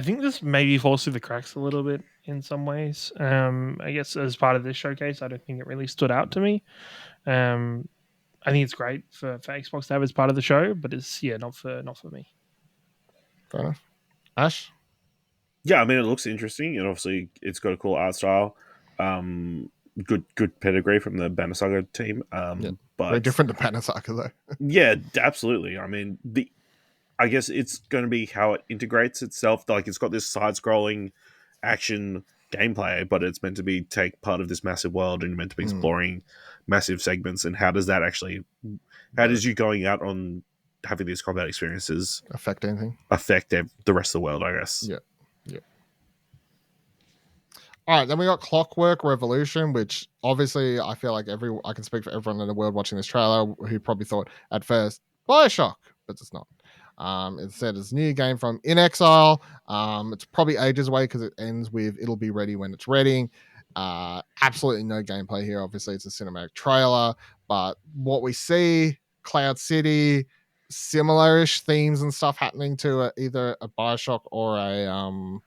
Speaker 3: think this maybe falls through the cracks a little bit in some ways. I guess as part of this showcase, I don't think it really stood out to me. I think it's great for Xbox to have as part of the show, but it's not for me.
Speaker 1: Fair enough. Ash?
Speaker 2: Yeah, I mean it looks interesting, and obviously it's got a cool art style. Good pedigree from the Banner Saga team. But
Speaker 1: very different to Banner Saga though.
Speaker 2: Yeah, absolutely. I mean I guess it's going to be how it integrates itself. Like it's got this side-scrolling action gameplay, but it's meant to be take part of this massive world and meant to be exploring massive segments. And how does you going out on having these combat experiences
Speaker 1: affect anything?
Speaker 2: Affect the rest of the world, I guess.
Speaker 1: Yeah. All right, then we got Clockwork Revolution, which obviously I feel like I can speak for everyone in the world watching this trailer who probably thought at first BioShock, but it's not. It said it's a new game from In Exile. It's probably ages away because it ends with it'll be ready when it's ready. Absolutely no gameplay here. Obviously, it's a cinematic trailer, but what we see, Cloud City, similar-ish themes and stuff happening to either a BioShock or a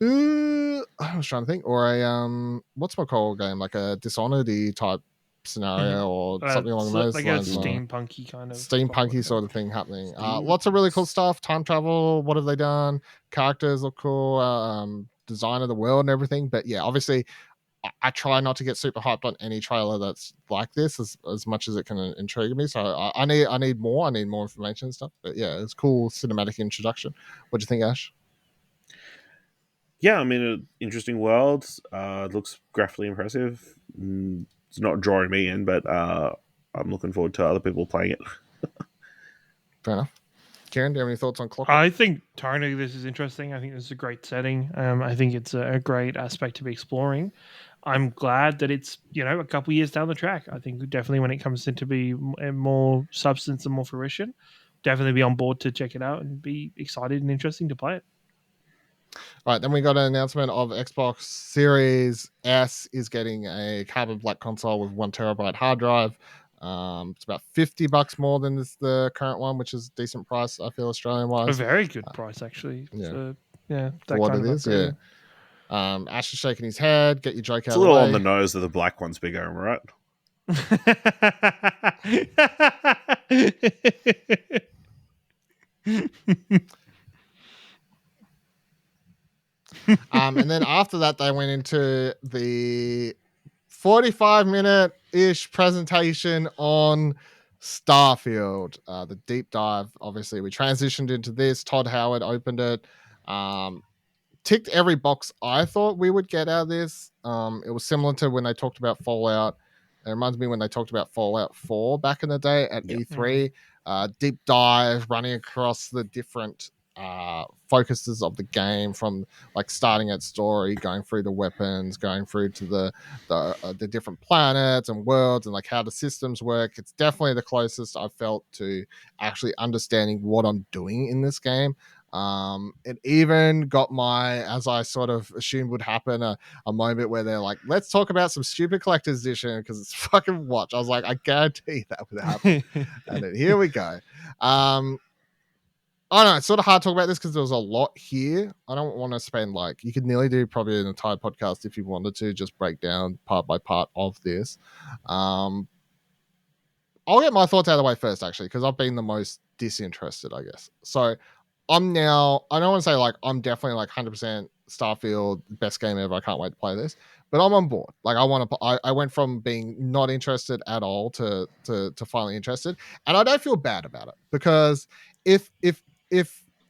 Speaker 1: I was trying to think, or a what's my call game, like a Dishonored type scenario or something along those
Speaker 3: like
Speaker 1: lines.
Speaker 3: Like a steampunky kind of
Speaker 1: steampunky sort of thing happening. Lots of really cool stuff. Time travel. What have they done? Characters look cool. Design of the world and everything. But yeah, obviously, I try not to get super hyped on any trailer that's like this as much as it can intrigue me. So I need more. I need more information and stuff. But yeah, it's cool cinematic introduction. What do you think, Ash?
Speaker 2: Yeah, I mean, an interesting world. It looks graphically impressive. It's not drawing me in, but I'm looking forward to other people playing it.
Speaker 1: Fair enough. Kieran, do you have any thoughts on Clockwork?
Speaker 3: I think tonally this is interesting. I think this is a great setting. I think it's a great aspect to be exploring. I'm glad that it's a couple years down the track. I think definitely when it comes into be more substance and more fruition, definitely be on board to check it out and be excited and interesting to play it.
Speaker 1: Right, then we got an announcement of Xbox Series S is getting a carbon black console with 1 terabyte hard drive. It's about $50 more than the current one, which is a decent price, I feel, Australian
Speaker 3: A
Speaker 1: wise.
Speaker 3: very good price, actually.
Speaker 1: Yeah.
Speaker 3: For
Speaker 1: For what
Speaker 3: kind
Speaker 1: it
Speaker 3: of
Speaker 1: is, yeah. Ash is shaking his head. Get your joke
Speaker 2: It's
Speaker 1: out
Speaker 2: a little
Speaker 1: of
Speaker 2: on
Speaker 1: the
Speaker 2: the
Speaker 1: way.
Speaker 2: nose that the black one's bigger, am I right?
Speaker 1: And then after that, they went into the 45-minute-ish presentation on Starfield, the deep dive. Obviously, we transitioned into this. Todd Howard opened it. Ticked every box I thought we would get out of this. It was similar to when they talked about Fallout. It reminds me when they talked about Fallout 4 back in the day at
Speaker 2: Yep.
Speaker 1: E3. Deep dive, running across the different focuses of the game, from like starting at story, going through the weapons, going through to the different planets and worlds, and like how the systems work. It's definitely the closest I've felt to actually understanding what I'm doing in this game. It even got my, as I sort of assumed would happen, a moment where they're like, let's talk about some stupid collector's edition because it's fucking watch. I was like, I guarantee that would happen. And then here we go. I don't know, it's sort of hard to talk about this because there was a lot here. I don't want to spend you could nearly do probably an entire podcast if you wanted to just break down part by part of this. I'll get my thoughts out of the way first, actually, because I've been the most disinterested, I guess. So I don't want to say I'm definitely 100% Starfield, best game ever. I can't wait to play this, but I'm on board. I went from being not interested at all to finally interested, and I don't feel bad about it because if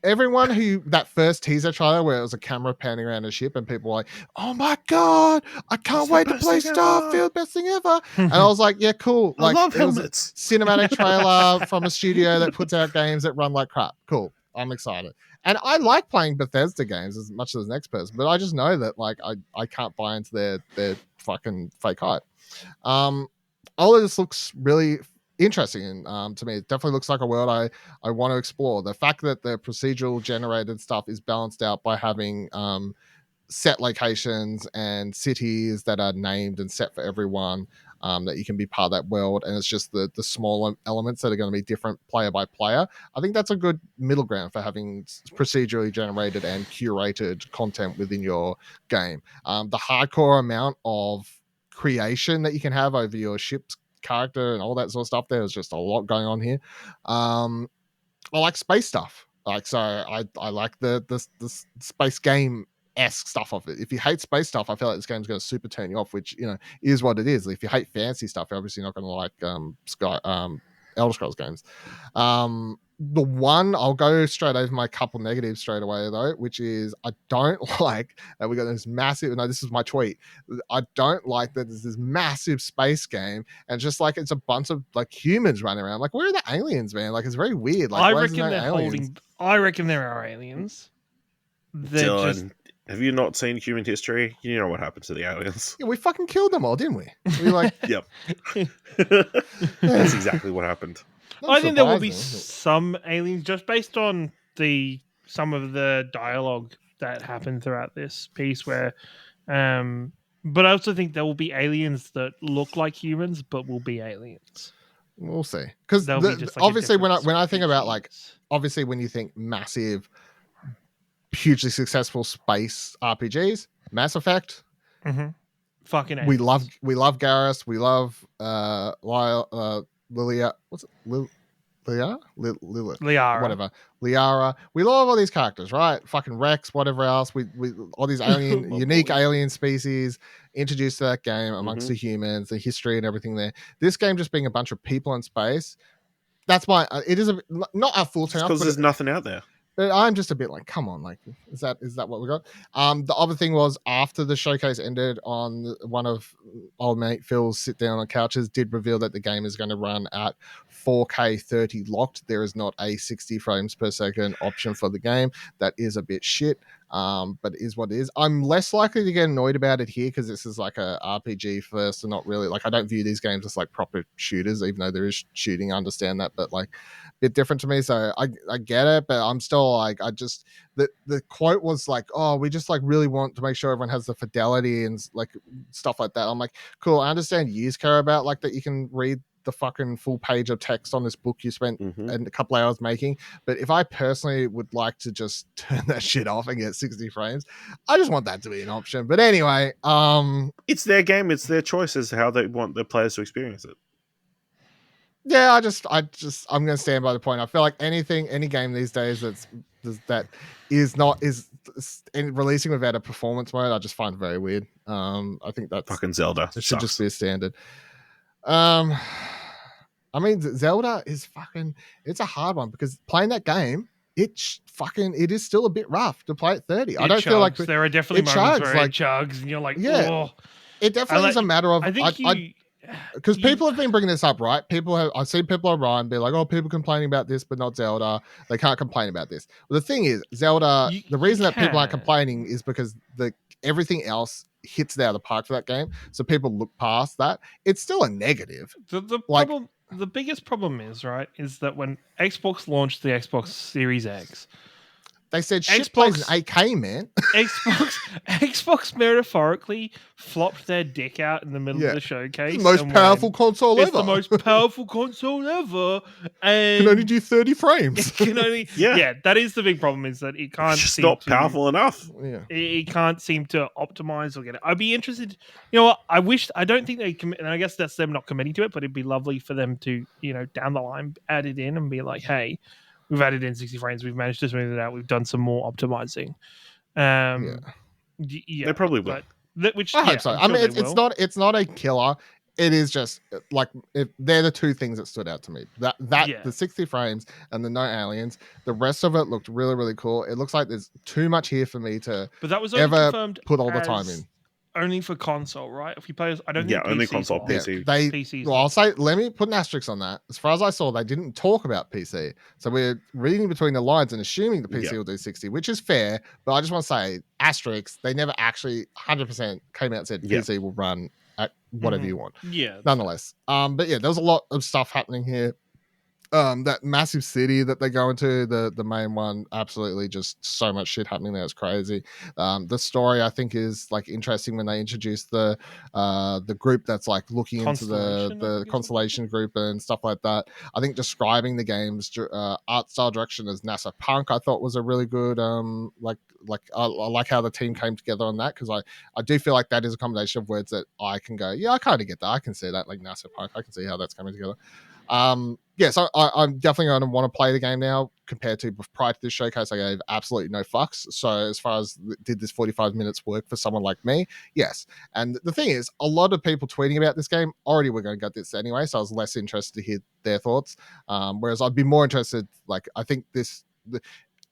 Speaker 1: everyone who that first teaser trailer where it was a camera panning around a ship and people were like, oh my god, I can't wait to play Starfield, best thing ever, and I was like, yeah, cool.
Speaker 2: I love
Speaker 1: it was a
Speaker 2: helmets.
Speaker 1: cinematic trailer from a studio that puts out games that run like crap. Cool. I'm excited. And I like playing Bethesda games as much as the next person, but I just know that I can't buy into their fucking fake hype. All of this looks really interesting to me. It definitely looks like a world I want to explore. The fact that the procedural generated stuff is balanced out by having set locations and cities that are named and set for everyone, that you can be part of that world, and it's just the smaller elements that are going to be different player by player. I think that's a good middle ground for having procedurally generated and curated content within your game. The hardcore amount of creation that you can have over your ship's character and all that sort of stuff, there's just a lot going on here. I like space stuff. I like the space game esque stuff of it. If you hate space stuff, I feel like this game's going to super turn you off, which is what it is. If you hate fancy stuff, you're obviously not going to like Elder Scrolls games. The one, I'll go straight over my couple negatives straight away though, which is I don't like that we got this massive. No, this is my tweet. I don't like that there's this massive space game and just it's a bunch of humans running around. Where are the aliens, man? It's very weird.
Speaker 3: I reckon they're holding. I reckon there are aliens. They're
Speaker 2: Dylan, have you not seen human history? You know what happened to the aliens.
Speaker 1: Yeah, we fucking killed them all, didn't we? We
Speaker 2: Yep. That's exactly what happened.
Speaker 3: I think there will be some aliens just based on some of the dialogue that happened throughout this piece where but I also think there will be aliens that look like humans but will be aliens.
Speaker 1: We'll see. Because obviously when I think about obviously when you think massive, hugely successful space RPGs, Mass Effect,
Speaker 3: fucking aliens.
Speaker 1: we love Garrus, we love Lilia, what's it? Liara, whatever. Liara. We love all these characters, right? Fucking Rex, whatever else. We all these unique alien species introduced to that game amongst the humans, the history and everything there. This game just being a bunch of people in space. That's it is not a full turn off
Speaker 2: because there's nothing out there.
Speaker 1: But I'm just a bit like, come on, like, is that what we got? The other thing was after the showcase ended, on one of old mate Phil's sit down on couches did reveal that the game is going to run at 4K 30 locked. There is not a 60 frames per second option for the game. That is a bit shit. But it is what it is. I'm less likely to get annoyed about it here because this is like a RPG first and not really like, I don't view these games as like proper shooters, even though there is shooting. I understand that, but like bit different to me. So I get it, but I'm still like, I just, the quote was like, oh, we just like really want to make sure everyone has the fidelity and like stuff like that. I'm like, cool. I understand you care about like that you can read the fucking full page of text on this book you spent a couple hours making. But if I personally would like to just turn that shit off and get 60 frames, I just want that to be an option. But anyway,
Speaker 2: it's their game, it's their choice as to how they want the players to experience it.
Speaker 1: Yeah, I'm gonna stand by the point. I feel like any game these days that is releasing without a performance mode, I just find very weird. I think that's
Speaker 2: fucking Zelda.
Speaker 1: It should just be a standard. I mean, Zelda is fucking. It's a hard one because playing that game, it is still a bit rough to play at 30. I don't feel like
Speaker 3: there are definitely moments where it chugs, and you're like,
Speaker 1: yeah,
Speaker 3: oh.
Speaker 1: It definitely is a matter of.
Speaker 3: I think
Speaker 1: because people have been bringing this up, right? I've seen people online be like, "Oh, people complaining about this, but not Zelda. They can't complain about this." Well, the thing is, Zelda. The reason that people aren't complaining is because everything else hits it out of the park for that game. So people look past that. It's still a negative.
Speaker 3: The biggest problem is that when Xbox launched the Xbox Series X,
Speaker 1: they said shit plays in 8K, man.
Speaker 3: Xbox metaphorically flopped their dick out in the middle of the showcase.
Speaker 1: It's the most powerful console ever.
Speaker 3: It's the most powerful console ever. And
Speaker 1: can only do 30 frames.
Speaker 3: That is the big problem, is that it can't.
Speaker 2: It's just not powerful enough.
Speaker 1: Yeah.
Speaker 3: It can't seem to optimize or get it. I'd be interested. You know what? I don't think they commit, and I guess that's them not committing to it, but it'd be lovely for them to, down the line, add it in and be like, hey, we've added in 60 frames. We've managed to smooth it out. We've done some more optimizing.
Speaker 2: They probably will.
Speaker 1: I hope so. I mean, it's not a killer. It is just like they're the two things that stood out to me. The 60 frames and the no aliens. The rest of it looked really, really cool. It looks like there's too much here for me to.
Speaker 3: But that was
Speaker 1: ever put all the time in.
Speaker 3: Only for console, right? If you play, I don't think
Speaker 2: only
Speaker 3: PC
Speaker 2: console, PC.
Speaker 3: PCs.
Speaker 1: Well, I'll say, let me put an asterisk on that. As far as I saw, they didn't talk about PC, so we're reading between the lines and assuming the PC will do 60, which is fair. But I just want to say, asterisk, they never actually 100% came out and said PC will run at whatever you want.
Speaker 3: Yeah,
Speaker 1: nonetheless. But yeah, there's a lot of stuff happening here. That massive city that they go into, the main one, absolutely just so much shit happening there. It's crazy. The story, I think, is like interesting when they introduce the group that's like looking into the Constellation group and stuff like that. I think describing the game's art style direction as NASA Punk, I thought was a really good I like how the team came together on that, because I do feel like that is a combination of words that I can go, yeah, I kind of get that. I can see that, like NASA Punk. I can see how that's coming together. So I'm definitely going to want to play the game now compared to prior to this showcase. I gave absolutely no fucks. So as far as did this 45 minutes work for someone like me? Yes. And the thing is, a lot of people tweeting about this game already were going to get this anyway, so I was less interested to hear their thoughts. Whereas I'd be more interested, like, I think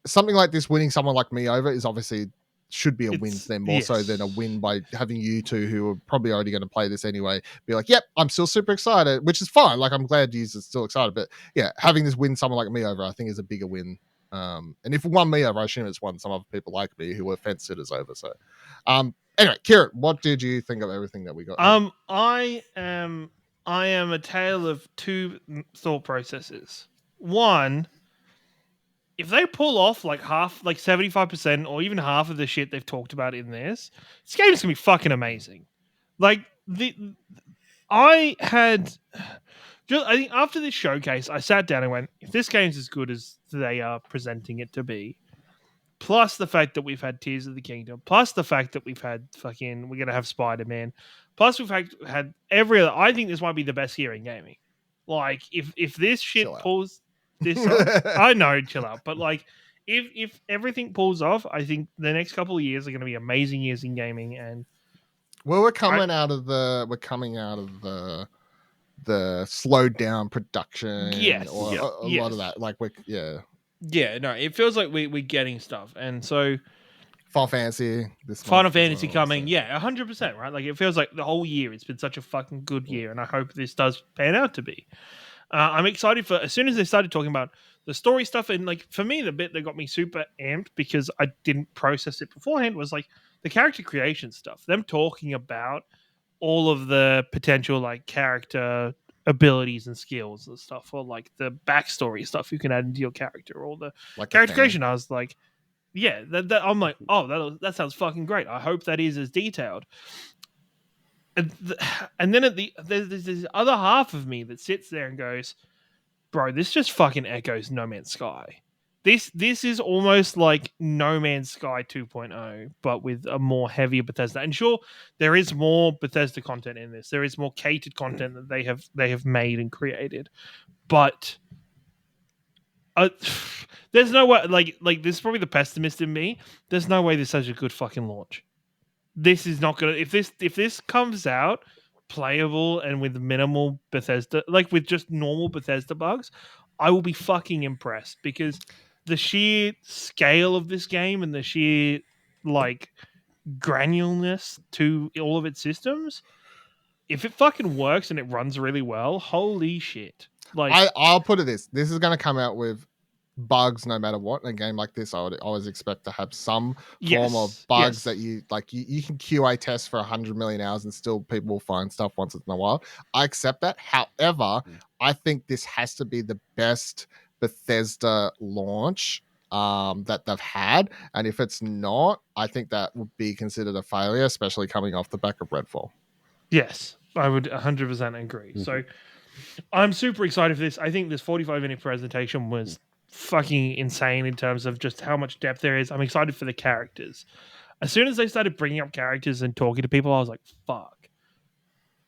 Speaker 1: something like this winning someone like me over is obviously should be a win for them more so than a win by having you two, who are probably already going to play this anyway, be like, yep, I'm still super excited, which is fine. Like, I'm glad you are still excited, but yeah, having this win someone like me over, I think, is a bigger win. And if it won me over, I assume it's won some other people like me who were fence sitters over. So anyway, Kieran, what did you think of everything that we got?
Speaker 3: I am a tale of two thought processes. One, if they pull off like 75% or even half of the shit they've talked about in this game's gonna be fucking amazing. Like, I think after this showcase, I sat down and went, if this game's as good as they are presenting it to be, plus the fact that we've had Tears of the Kingdom, plus the fact that we've had we're gonna have Spider-Man, plus we've had every other, I think this might be the best year in gaming. Like, if this shit pulls this off, I know, chill out, but like, if everything pulls off, I think the next couple of years are going to be amazing years in gaming. And
Speaker 1: we're coming out of the slowed down production,
Speaker 3: yes,
Speaker 1: or a lot of that. Like,
Speaker 3: Yeah, no, it feels like we're getting stuff, and so
Speaker 1: Final Fantasy this
Speaker 3: Final
Speaker 1: month as
Speaker 3: Fantasy
Speaker 1: well,
Speaker 3: coming,
Speaker 1: so.
Speaker 3: yeah, 100%, right? Like it feels like the whole year it's been such a fucking good year, and I hope this does pan out to be. I'm excited for as soon as they started talking about the story stuff, and like for me, the bit that got me super amped because I didn't process it beforehand was like the character creation stuff. Them talking about all of the potential like character abilities and skills and stuff, or like the backstory stuff you can add into your character, or the
Speaker 1: Like the
Speaker 3: character
Speaker 1: fan.
Speaker 3: creation. I was like, yeah, I'm like, oh, that sounds fucking great. I hope that is as detailed. And then there's this other half of me that sits there and goes, bro, this just fucking echoes No Man's Sky. This is almost like No Man's Sky 2.0, but with a more heavier Bethesda. And sure, there is more Bethesda content in this. There is more catered content that they have made and created. But there's no way. Like this is probably the pessimist in me. There's no way this has a good fucking launch. This is not gonna. If this comes out playable and with minimal Bethesda, like with just normal Bethesda bugs, I will be fucking impressed because the sheer scale of this game and the sheer like granularness to all of its systems, if it fucking works and it runs really well, holy shit. Like
Speaker 1: I'll put it this is going to come out with bugs no matter what. In a game like this, I would always expect to have some form of bugs that you can QA test for 100 million hours and still people will find stuff once in a while. I accept that. However, I think this has to be the best Bethesda launch that they've had, and if it's not, I think that would be considered a failure, especially coming off the back of Redfall.
Speaker 3: Yes, I would 100% agree. Mm-hmm. So I'm super excited for this. I think this 45-minute presentation was fucking insane in terms of just how much depth there is. I'm excited for the characters. As soon as they started bringing up characters and talking to people, I was like, fuck.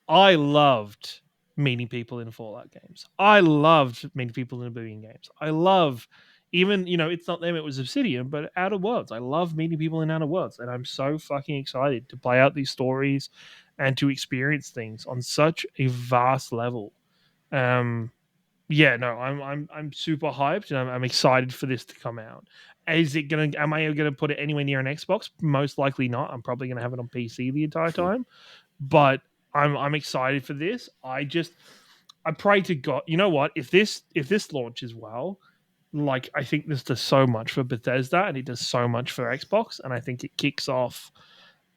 Speaker 3: I loved meeting people in Fallout games. I loved meeting people in Oblivion games. I love even, it's not them, it was Obsidian, but Outer Worlds. I love meeting people in Outer Worlds, and I'm so fucking excited to play out these stories and to experience things on such a vast level. I'm super hyped, and I'm excited for this to come out. Am I gonna put it anywhere near an Xbox? Most likely not. I'm probably gonna have it on PC the entire time. But I'm excited for this. I pray to God. You know what? If this launches well, like I think this does so much for Bethesda and it does so much for Xbox, and I think it kicks off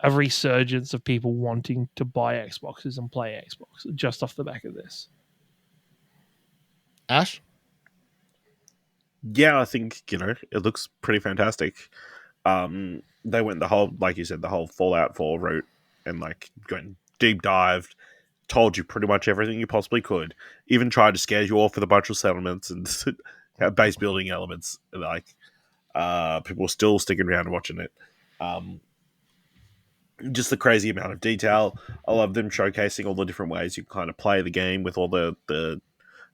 Speaker 3: a resurgence of people wanting to buy Xboxes and play Xbox just off the back of this.
Speaker 1: Ash?
Speaker 2: Yeah, I think, it looks pretty fantastic. They went the whole, like you said, the whole Fallout 4 route and like going deep dived, told you pretty much everything you possibly could. Even tried to scare you off with a bunch of settlements and base building elements. Like, people were still sticking around and watching it. Just the crazy amount of detail. I love them showcasing all the different ways you kind of play the game with all the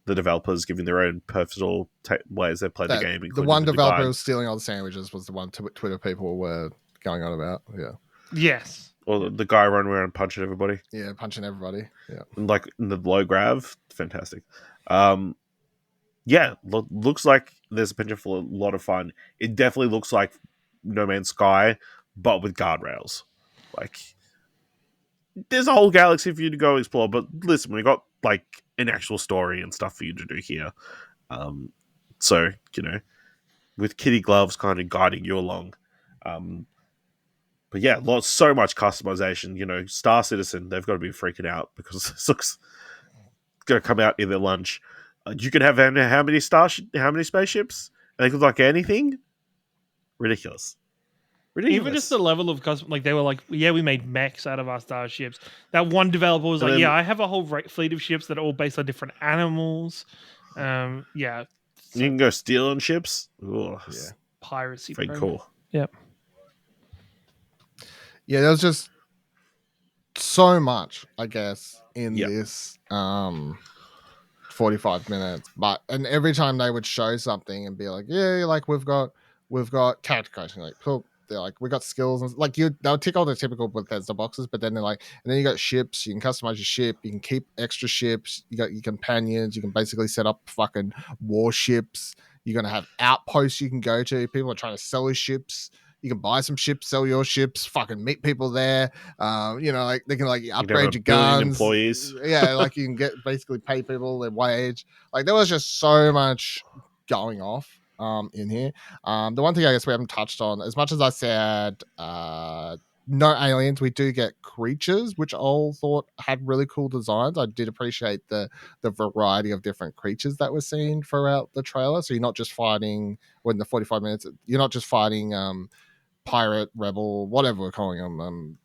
Speaker 2: developers giving their own personal ways they play the game.
Speaker 1: The one developer who was stealing all the sandwiches was the one Twitter people were going on about. Yeah.
Speaker 3: Yes.
Speaker 2: Or the guy running around punching everybody.
Speaker 1: Yeah, punching everybody. Yeah.
Speaker 2: And like in the low grav, fantastic. Looks like there's a potential for a lot of fun. It definitely looks like No Man's Sky, but with guardrails. Like, there's a whole galaxy for you to go explore, but listen, we got like an actual story and stuff for you to do here. So, with kitty gloves kind of guiding you along. But yeah, so much customization. Star Citizen, they've got to be freaking out because this looks going to come out in their lunch. You can have how many spaceships? And they could like anything. Ridiculous.
Speaker 3: Even just the level of custom, like they were like, yeah, we made mechs out of our starships. That one developer was like, I have a whole fleet of ships that are all based on different animals. You
Speaker 2: can go steal on ships. Ooh,
Speaker 3: yeah, piracy.
Speaker 2: Very cool.
Speaker 3: Yep.
Speaker 1: Yeah, there was just so much, I guess, in this 45 minutes. And every time they would show something and be like, yeah, like we've got character coaching, like cool. They're like, we got skills, and like they'll tick all the typical Bethesda boxes, but then they're like, and then you got ships, you can customize your ship, you can keep extra ships, you got your companions, you can basically set up fucking warships, You're going to have outposts you can go to. People are trying to sell you ships. You can buy some ships, sell your ships, fucking meet people there. Like they can like upgrade your guns.
Speaker 2: Employees.
Speaker 1: Yeah, like you can basically pay people their wage. Like there was just so much going off in here. The one thing I guess we haven't touched on, as much as I said no aliens, we do get creatures, which I all thought had really cool designs. I did appreciate the variety of different creatures that were seen throughout the trailer. So you're not just fighting within the 45 minutes, you're not just fighting pirate, rebel, whatever we're calling them,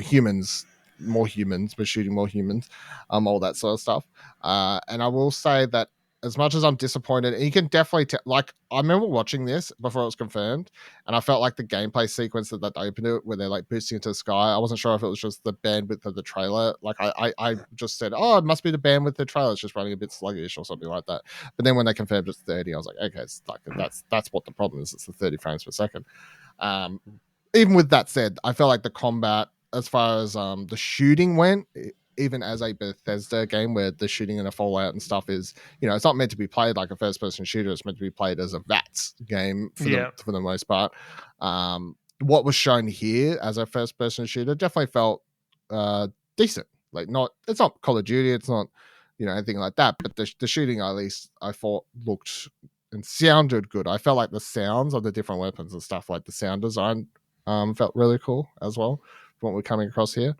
Speaker 1: humans, more humans, but shooting more humans, all that sort of stuff. And I will say that as much as I'm disappointed, and you can definitely I remember watching this before it was confirmed, and I felt like the gameplay sequence that opened it, where they're like boosting into the sky, I wasn't sure if it was just the bandwidth of the trailer. Like I just said, oh, it must be the bandwidth of the trailer, it's just running a bit sluggish or something like that. But then when they confirmed it's 30, I was like, okay, it's like that's what the problem is. It's the 30 frames per second. Even with that said, I felt like the combat, as far as the shooting went, even as a Bethesda game where the shooting in a Fallout and stuff is, it's not meant to be played like a first-person shooter. It's meant to be played as a VATS game for the most part. What was shown here as a first-person shooter definitely felt decent. Like it's not Call of Duty. It's not, anything like that. But the shooting, at least, I thought looked and sounded good. I felt like the sounds of the different weapons and stuff, like the sound design, felt really cool as well from what we're coming across here.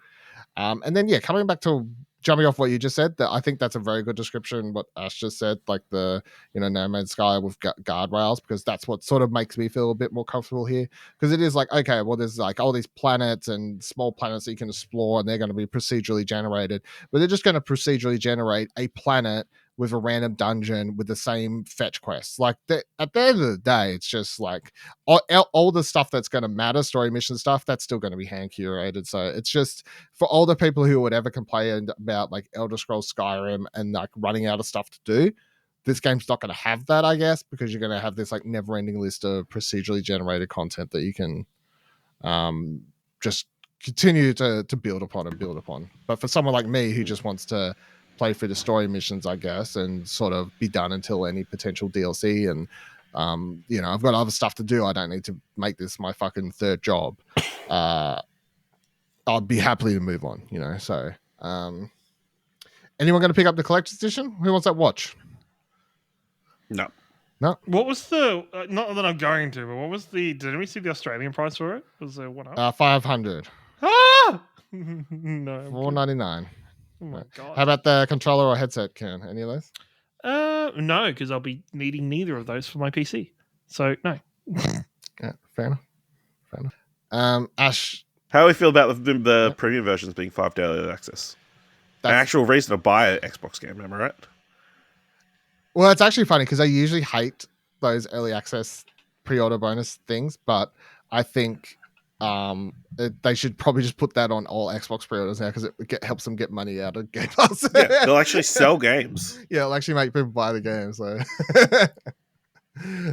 Speaker 1: And then, coming back to jumping off what you just said, that I think that's a very good description. What Ash just said, like the, No Man's Sky with guardrails, because that's what sort of makes me feel a bit more comfortable here. Because it is like, okay, well, there's like all these planets and small planets that you can explore, and they're going to be procedurally generated, but they're just going to procedurally generate a planet with a random dungeon with the same fetch quests. Like at the end of the day, it's just like all the stuff that's going to matter, story mission stuff, that's still going to be hand curated. So it's just for all the people who would ever complain about like Elder Scrolls Skyrim and like running out of stuff to do, this game's not going to have that, I guess, because you're going to have this like never-ending list of procedurally generated content that you can just continue to build upon. But for someone like me who just wants to play through the story missions, I guess, and sort of be done until any potential DLC, and I've got other stuff to do, I don't need to make this my fucking third job, I'd be happy to move on, so anyone going to pick up the collector's edition? Who wants that watch?
Speaker 2: No.
Speaker 3: What was the not that I'm going to, but what was did we see the Australian price for it? Was there one up?
Speaker 1: 500.
Speaker 3: No,
Speaker 1: $4.99.
Speaker 3: Oh my god!
Speaker 1: How about the controller or headset, Ken? Any of those?
Speaker 3: No, because I'll be needing neither of those for my PC. So no.
Speaker 1: Yeah, fair enough. Ash,
Speaker 2: how do we feel about the premium versions being $5 daily access? An actual reason to buy an Xbox game, am I right?
Speaker 1: Well, it's actually funny because I usually hate those early access pre-order bonus things, but I think they should probably just put that on all Xbox pre-orders now, because it helps them get money out of Game Pass.
Speaker 2: Yeah, they'll actually sell games.
Speaker 1: Yeah, it'll actually make people buy the game. So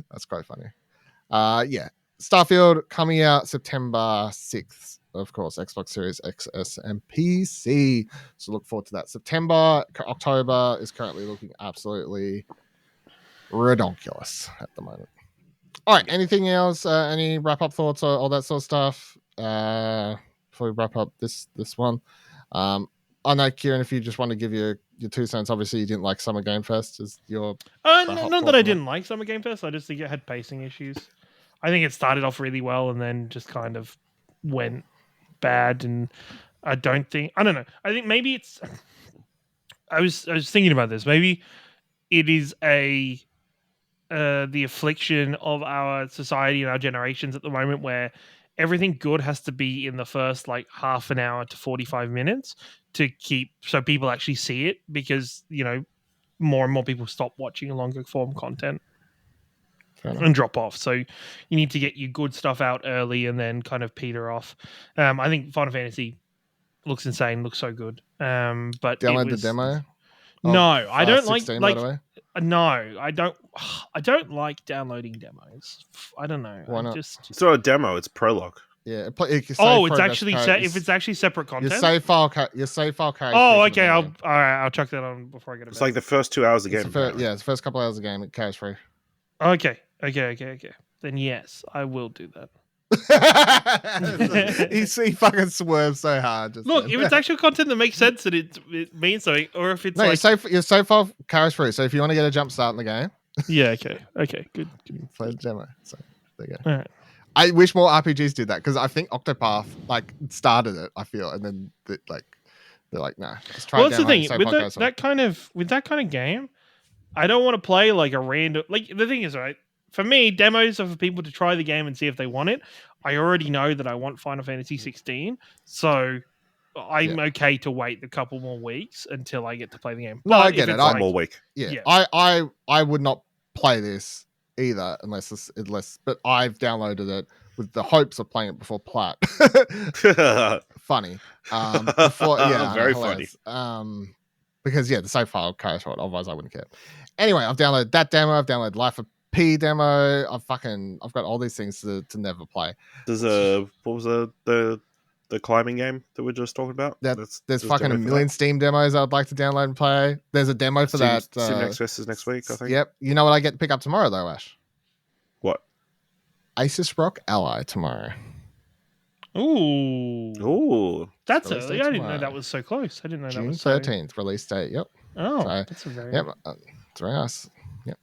Speaker 1: that's quite funny. Starfield coming out September 6th. Of course, Xbox Series XS and PC. So look forward to that. October is currently looking absolutely ridiculous at the moment. All right. Anything else? Any wrap-up thoughts or all that sort of stuff before we wrap up this one? I know, Kieran, if you just want to give your 2 cents, obviously you didn't like Summer Game Fest. Is your
Speaker 3: not that I didn't like Summer Game Fest. I just think it had pacing issues. I think it started off really well and then just kind of went bad. And I don't know. I think maybe it's. I was thinking about this. Maybe it is the affliction of our society and our generations at the moment, where everything good has to be in the first like half an hour to 45 minutes to keep so people actually see it, because more and more people stop watching longer form content and drop off. So you need to get your good stuff out early and then kind of peter off. I think Final Fantasy looks insane, looks so good. But
Speaker 1: download the demo.
Speaker 3: No, I don't
Speaker 1: 16,
Speaker 3: like.
Speaker 1: By the way.
Speaker 3: No, I don't. I don't like downloading demos. I don't know.
Speaker 1: Why not?
Speaker 2: It's not a demo; it's prologue.
Speaker 1: Yeah.
Speaker 3: It's actually if it's actually separate content.
Speaker 1: Your save file carries.
Speaker 3: Oh, okay. I'll chuck that on before I get it.
Speaker 2: It's like the first 2 hours of the game.
Speaker 1: It's the first couple hours of the game. It carries free.
Speaker 3: Okay. Then yes, I will do that.
Speaker 1: He fucking swerves so hard. Just
Speaker 3: Look,
Speaker 1: then.
Speaker 3: if it's actual content that makes sense and it means something, or if it's
Speaker 1: No,
Speaker 3: like
Speaker 1: you're so far carries free. So if you want to get a jump start in the game,
Speaker 3: yeah, okay, good.
Speaker 1: play the demo. So there you go.
Speaker 3: All right.
Speaker 1: I wish more RPGs did that because I think Octopath like started it. I feel, and then they're like, no, let's try.
Speaker 3: Well, that's the thing
Speaker 1: so
Speaker 3: with
Speaker 1: far goes on.
Speaker 3: that kind of game. I don't want to play like a random. Like the thing is, right? For me, demos are for people to try the game and see if they want it. I already know that I want Final Fantasy 16, so I'm okay to wait a couple more weeks until I get to play the game.
Speaker 1: No,
Speaker 3: But
Speaker 1: I get it.
Speaker 2: One more week.
Speaker 1: Yeah. I would not play this either unless but I've downloaded it with the hopes of playing it before Plat. Funny.
Speaker 2: Very funny.
Speaker 1: Because the save file carries forward, otherwise I wouldn't care. Anyway, I've downloaded that demo, I've downloaded Life of P demo, I've got all these things to never play.
Speaker 2: There's what was the climbing game that we're just talking about?
Speaker 1: There's fucking a million Steam demos I'd like to download and play. There's a demo for that.
Speaker 2: Steam Next Fest is next week, I think.
Speaker 1: Yep. You know what I get to pick up tomorrow though, Ash?
Speaker 2: What?
Speaker 1: Asus Rock Ally tomorrow.
Speaker 3: Ooh, that's
Speaker 1: Release
Speaker 3: early.
Speaker 1: date
Speaker 3: I didn't know
Speaker 1: tomorrow.
Speaker 3: that was so close. I didn't know
Speaker 1: June
Speaker 3: that was so...
Speaker 1: 13th release date. Yep.
Speaker 3: Oh,
Speaker 1: So,
Speaker 3: that's a very...
Speaker 1: Yep. It's very nice. Yep.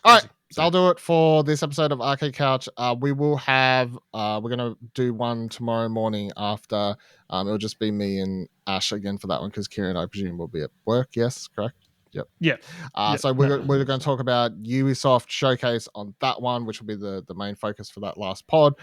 Speaker 1: All right. So I'll do it for this episode of Arcade Couch. We will have we're gonna do one tomorrow morning after. It'll just be me and Ash again for that one because Kieran, I presume, will be at work. Yes, correct. Yep.
Speaker 3: Yeah.
Speaker 1: So we're going to talk about Ubisoft Showcase on that one, which will be the main focus for that last pod.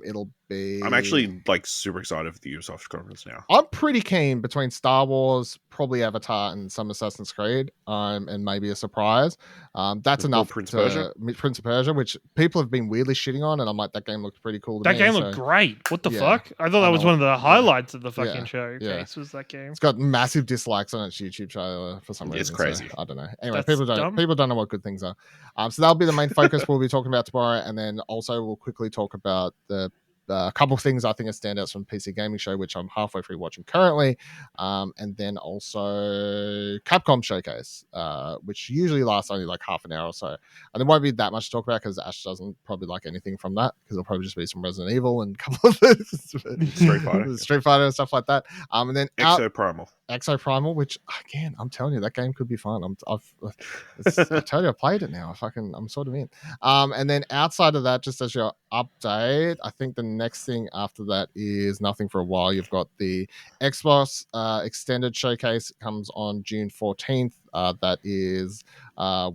Speaker 1: It'll be.
Speaker 2: I'm actually like super excited for the Ubisoft conference now.
Speaker 1: I'm pretty keen between Star Wars, probably Avatar, and some Assassin's Creed, and maybe a surprise. That's enough.
Speaker 2: Prince of Persia,
Speaker 1: which people have been weirdly shitting on, and I'm like, that game looked pretty cool.
Speaker 3: That game looked great. What the
Speaker 1: Yeah.
Speaker 3: fuck? I thought that was one of the highlights of the fucking
Speaker 1: Yeah.
Speaker 3: showcase. Was that game?
Speaker 1: It's got massive dislikes on its YouTube trailer for some reason.
Speaker 2: It's crazy.
Speaker 1: So I don't know. Anyway,
Speaker 3: That's
Speaker 1: people
Speaker 3: dumb.
Speaker 1: don't know what good things are. So that'll be the main focus we'll be talking about tomorrow, and then also we'll quickly talk about the a couple of things I think are standouts from PC Gaming Show, which I'm halfway through watching currently, and then also Capcom Showcase, which usually lasts only like half an hour or so, and there won't be that much to talk about because Ash doesn't probably like anything from that because it'll probably just be some Resident Evil and a couple of Street Fighter and stuff like that. And then Exo Primal, which again, I'm telling you, that game could be fun. I tell you, I played it now. I'm sort of in. And then outside of that, just as your update, I think the next thing after that is nothing for a while. You've got the Xbox Extended Showcase. It comes on June 14th. That is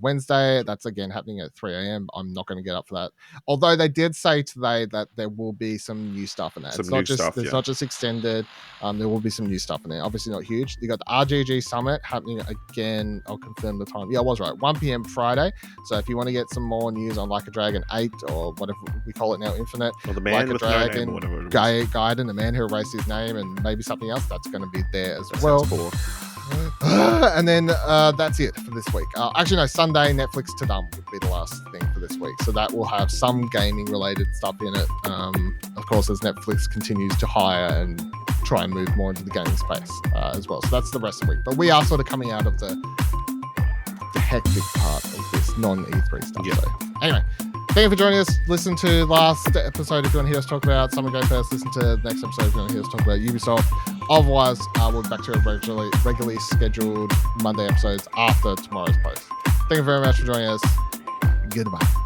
Speaker 1: Wednesday. That's again happening at 3 a.m. I'm not going to get up for that. Although they did say today that there will be some new stuff in there. It's not just extended. There will be some new stuff in there. Obviously not huge. You got the RGG Summit happening again. I'll confirm the time. Yeah, I was right. 1 p.m. Friday. So if you want to get some more news on Like a Dragon 8 or whatever we call it now, Infinite,
Speaker 2: or the man
Speaker 1: Like
Speaker 2: with
Speaker 1: a Dragon,
Speaker 2: no name, or whatever it was.
Speaker 1: Gaiden, the man who erased his name, and maybe something else that's going to be there as
Speaker 2: That
Speaker 1: well.
Speaker 2: sounds cool.
Speaker 1: And then that's it for this week. Actually, no, Sunday, Netflix to Dumb would be the last thing for this week. So that will have some gaming related stuff in it. Of course, as Netflix continues to hire and try and move more into the gaming space as well. So that's the rest of the week. But we are sort of coming out of the hectic part of this non-E3 stuff.
Speaker 2: Yeah.
Speaker 1: So anyway, thank you for joining us. Listen to last episode if you want to hear us talk about Summer Game Fest. Listen to the next episode if you want to hear us talk about Ubisoft. Otherwise, we'll be back to our regularly scheduled Monday episodes after tomorrow's post. Thank you very much for joining us. Goodbye.